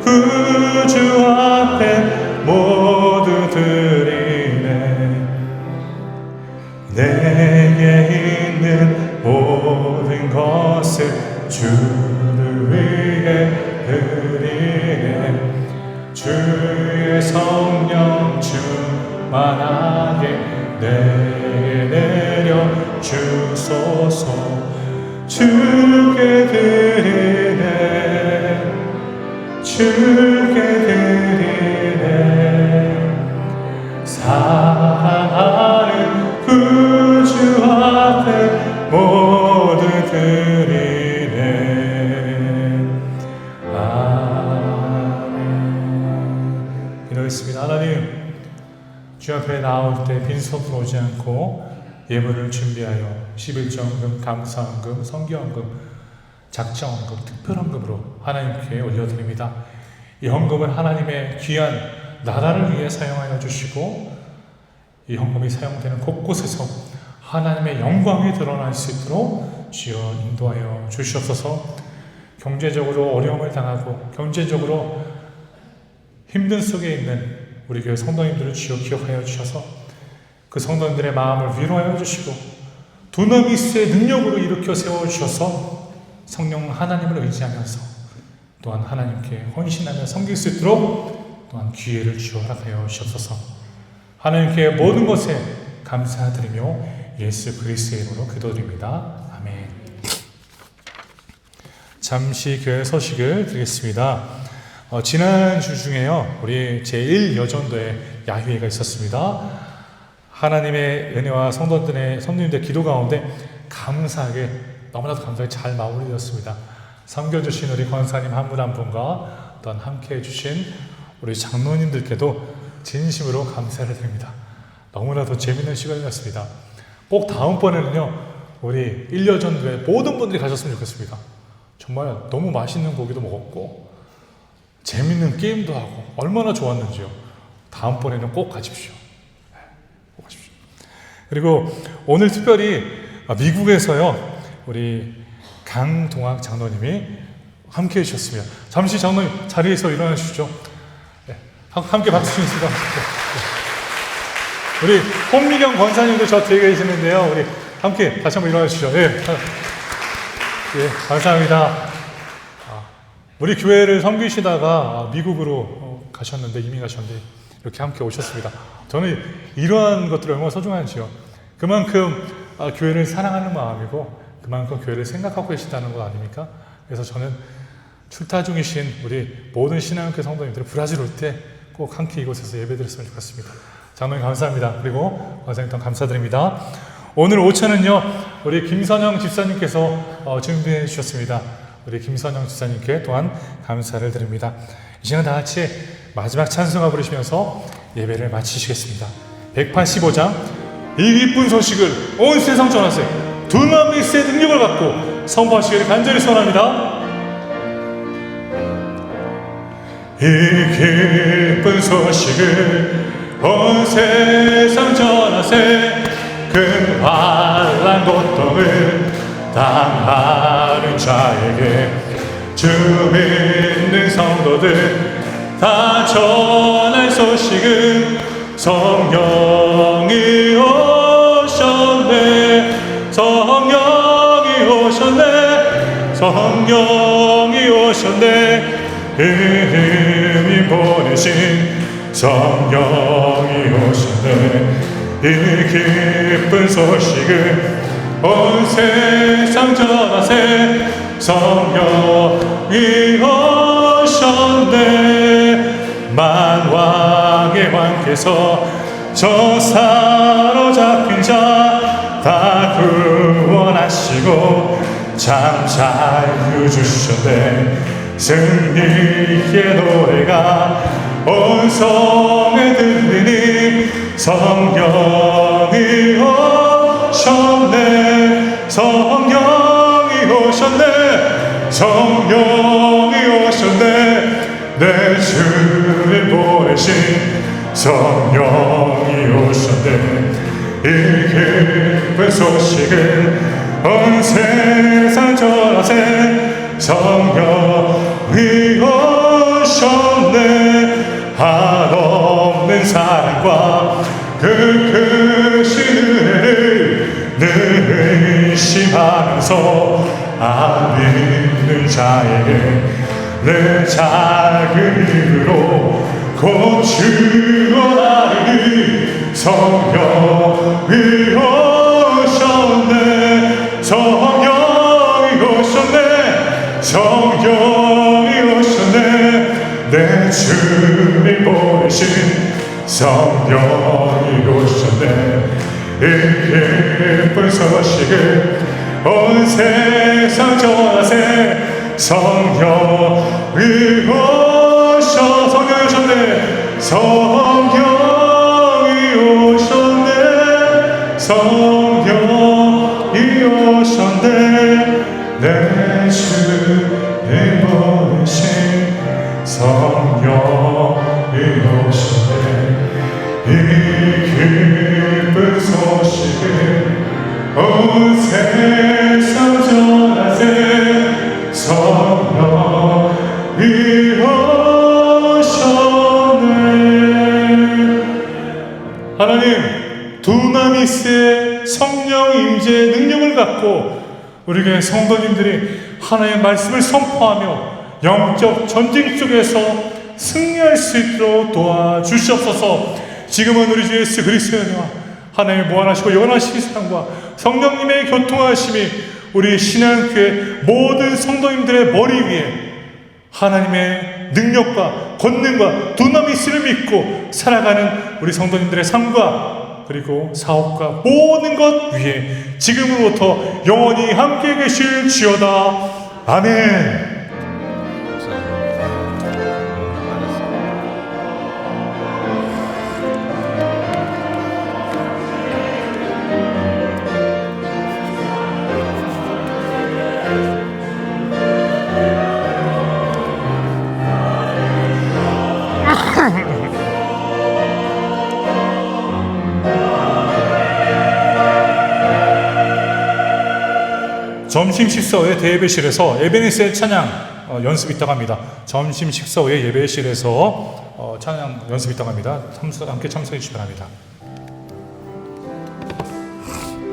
구주 앞에 모두 드리네. 내게 있는 모든 것을 주를 위해 드리네. 주의 성령 충만하게 내게 내려 주소서. 주께 드리네, 주께 드리네. 사랑하는 구주 앞에 모두 드리네. 아멘. 기도했습니다. 하나님, 주 앞에 나올 때 빈손으로 오지 않고 예물을 준비하여 11조헌금, 감사헌금, 성교헌금, 작정헌금, 특별헌금으로 하나님께 올려드립니다. 이 헌금을 하나님의 귀한 나라를 위해 사용하여 주시고 이 헌금이 사용되는 곳곳에서 하나님의 영광이 드러날 수 있도록 주여 인도하여 주시옵소서. 경제적으로 어려움을 당하고 경제적으로 힘든 속에 있는 우리 교회 성도님들을 주여 기억하여 주셔서 그 성도님들의 마음을 위로하여 주시고 두나미스의 능력으로 일으켜 세워주셔서 성령 하나님을 의지하면서 또한 하나님께 헌신하며 섬길 수 있도록 또한 기회를 주어 허락하여 주옵소서. 하나님께 모든 것에 감사드리며 예수 그리스도의 이름으로 기도드립니다. 아멘. 잠시 교회 소식을 드리겠습니다. 지난주 중에요, 우리 제1여전도에 야유회가 있었습니다. 하나님의 은혜와 성도님들의 기도 가운데 감사하게, 너무나도 감사하게 잘 마무리되었습니다. 섬겨주신 우리 권사님 한 분 한 분과 또한 함께해 주신 우리 장로님들께도 진심으로 감사를 드립니다. 너무나도 재밌는 시간이었습니다. 꼭 다음번에는요, 우리 1여전도에 모든 분들이 가셨으면 좋겠습니다. 정말 너무 맛있는 고기도 먹었고 재밌는 게임도 하고 얼마나 좋았는지요. 다음번에는 꼭 가십시오. 꼭 가십시오. 그리고 오늘 특별히 미국에서요, 우리 강동학 장로님이 함께 해주셨습니다. 잠시 장로님 자리에서 일어나시죠. 네, 함께 박수 주시겠습니다. 네. 우리 홍미경 권사님도 저 뒤에 계시는데요. 우리 함께 다시 한번 일어나 주시죠. 네. 예, 감사합니다. 우리 교회를 섬기시다가 미국으로 가셨는데, 이민 가셨는데 이렇게 함께 오셨습니다. 저는 이러한 것들이 얼마나 소중한지요. 그만큼 교회를 사랑하는 마음이고 그만큼 교회를 생각하고 계신다는 것 아닙니까? 그래서 저는 출타 중이신 우리 모든 신앙교회 성도님들 브라질 올 때 꼭 함께 이곳에서 예배드렸으면 좋겠습니다. 장로님 감사합니다. 그리고 원장님 감사드립니다. 오늘 오천은요 우리 김선영 집사님께서 준비해 주셨습니다. 우리 김선영 집사님께 또한 감사를 드립니다. 이 시간 다 같이 마지막 찬송가 부르시면서 예배를 마치시겠습니다. 185장 이 기쁜 소식을 온 세상 전하세요. 두나미스의 능력을 갖고 선포하시기를 간절히 소원합니다. 이 기쁜 소식을 온 세상 전하세. 그 환난 고통을 당하는 자에게 주 믿는 성도들 다 전할 소식은 성령이 오셨네. 성령이 오셨네. 성령이 오셨네. 이미 보내신 성령이 오셨네. 이 기쁜 소식을 온 세상 전하세. 성령이 오셨네. 만왕의 왕께서 저 사로잡힌 자 다 구원하시고 참 자유 주셨네. 승리의 노래가 온 성에 들리니 성령이 오셨네. 성령이 오셨네. 성령이 오셨네. 내 주를 보내신 성령이 오셨네. 이 기쁜 소식을 온 세상 전하세. 성령이 오셨네. 한없는 사랑과 그 크신 은혜를 늘 의심하면서 안 믿는 자에게 내 작은 힘으로 곧 주어나니 성령이 오셨네. 성령이 오셨네. 성령이 오셨네. 내 주님 보내신 성령이 오셨네. 이 기쁜 소식을 온 세상 전하세. 성령이 오셨네. 성령이 오셨네. 성령이 오셨네. 성령이 오셨네. 내 주님 보내신 성령이 오셨네. 이 기쁜 소식을 온 세상 전하세. 성령이 오셨네. 하나님, 두나미스의 성령 임재의 능력을 갖고 우리 교회 성도님들이 하나님의 말씀을 선포하며 영적 전쟁 속에서 승리할 수 있도록 도와주시옵소서. 지금은 우리 주 예수 그리스도의 은혜와 하나님의 무한하시고 영원하신 사랑과 성령님의 교통하심이 우리 신앙교회 모든 성도님들의 머리 위에 하나님의 능력과 권능과 두나미스를 믿고 살아가는 우리 성도님들의 삶과 그리고 사업과 모든 것 위에 지금으로부터 영원히 함께 계실 지어다. 아멘. 점심 식사 후에 대예배실에서 에베네스의 찬양 연습이 있다고 합니다. 점심 식사 후에 예배실에서 찬양 연습이 있다고 합니다. 함께 참석해 주시기 바랍니다.